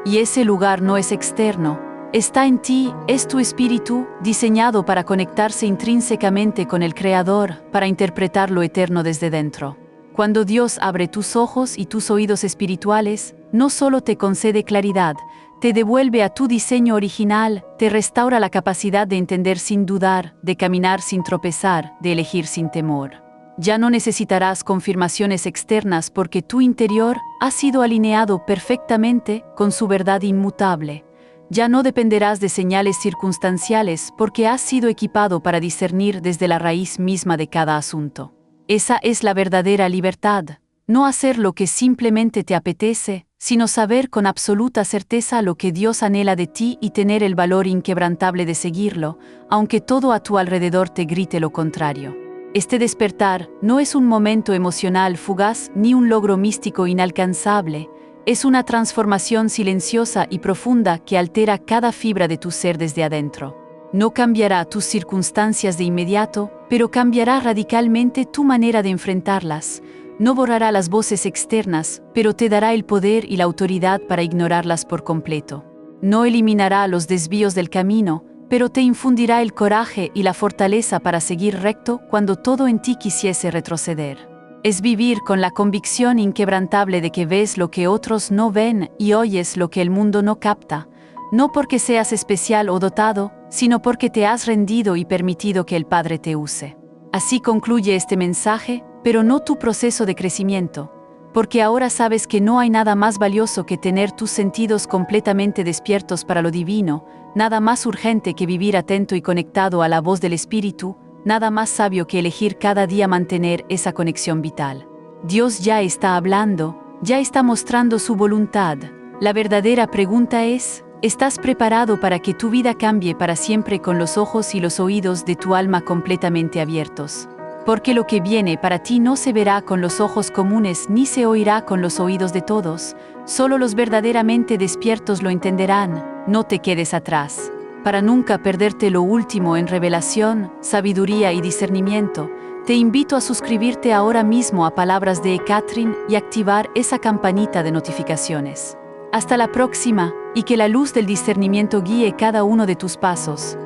Y ese lugar no es externo, está en ti, es tu espíritu, diseñado para conectarse intrínsecamente con el Creador, para interpretar lo eterno desde dentro. Cuando Dios abre tus ojos y tus oídos espirituales, no solo te concede claridad, te devuelve a tu diseño original, te restaura la capacidad de entender sin dudar, de caminar sin tropezar, de elegir sin temor. Ya no necesitarás confirmaciones externas porque tu interior ha sido alineado perfectamente con su verdad inmutable. Ya no dependerás de señales circunstanciales porque has sido equipado para discernir desde la raíz misma de cada asunto. Esa es la verdadera libertad, no hacer lo que simplemente te apetece, sino saber con absoluta certeza lo que Dios anhela de ti y tener el valor inquebrantable de seguirlo, aunque todo a tu alrededor te grite lo contrario. Este despertar no es un momento emocional fugaz ni un logro místico inalcanzable, es una transformación silenciosa y profunda que altera cada fibra de tu ser desde adentro. No cambiará tus circunstancias de inmediato, pero cambiará radicalmente tu manera de enfrentarlas. No borrará las voces externas, pero te dará el poder y la autoridad para ignorarlas por completo. No eliminará los desvíos del camino, pero te infundirá el coraje y la fortaleza para seguir recto cuando todo en ti quisiese retroceder. Es vivir con la convicción inquebrantable de que ves lo que otros no ven y oyes lo que el mundo no capta, no porque seas especial o dotado, sino porque te has rendido y permitido que el Padre te use. Así concluye este mensaje, pero no tu proceso de crecimiento, porque ahora sabes que no hay nada más valioso que tener tus sentidos completamente despiertos para lo divino, nada más urgente que vivir atento y conectado a la voz del Espíritu, nada más sabio que elegir cada día mantener esa conexión vital. Dios ya está hablando, ya está mostrando su voluntad. La verdadera pregunta es, ¿estás preparado para que tu vida cambie para siempre con los ojos y los oídos de tu alma completamente abiertos? Porque lo que viene para ti no se verá con los ojos comunes ni se oirá con los oídos de todos, solo los verdaderamente despiertos lo entenderán. No te quedes atrás. Para nunca perderte lo último en revelación, sabiduría y discernimiento, te invito a suscribirte ahora mismo a Palabras de Catherine y activar esa campanita de notificaciones. Hasta la próxima, y que la luz del discernimiento guíe cada uno de tus pasos.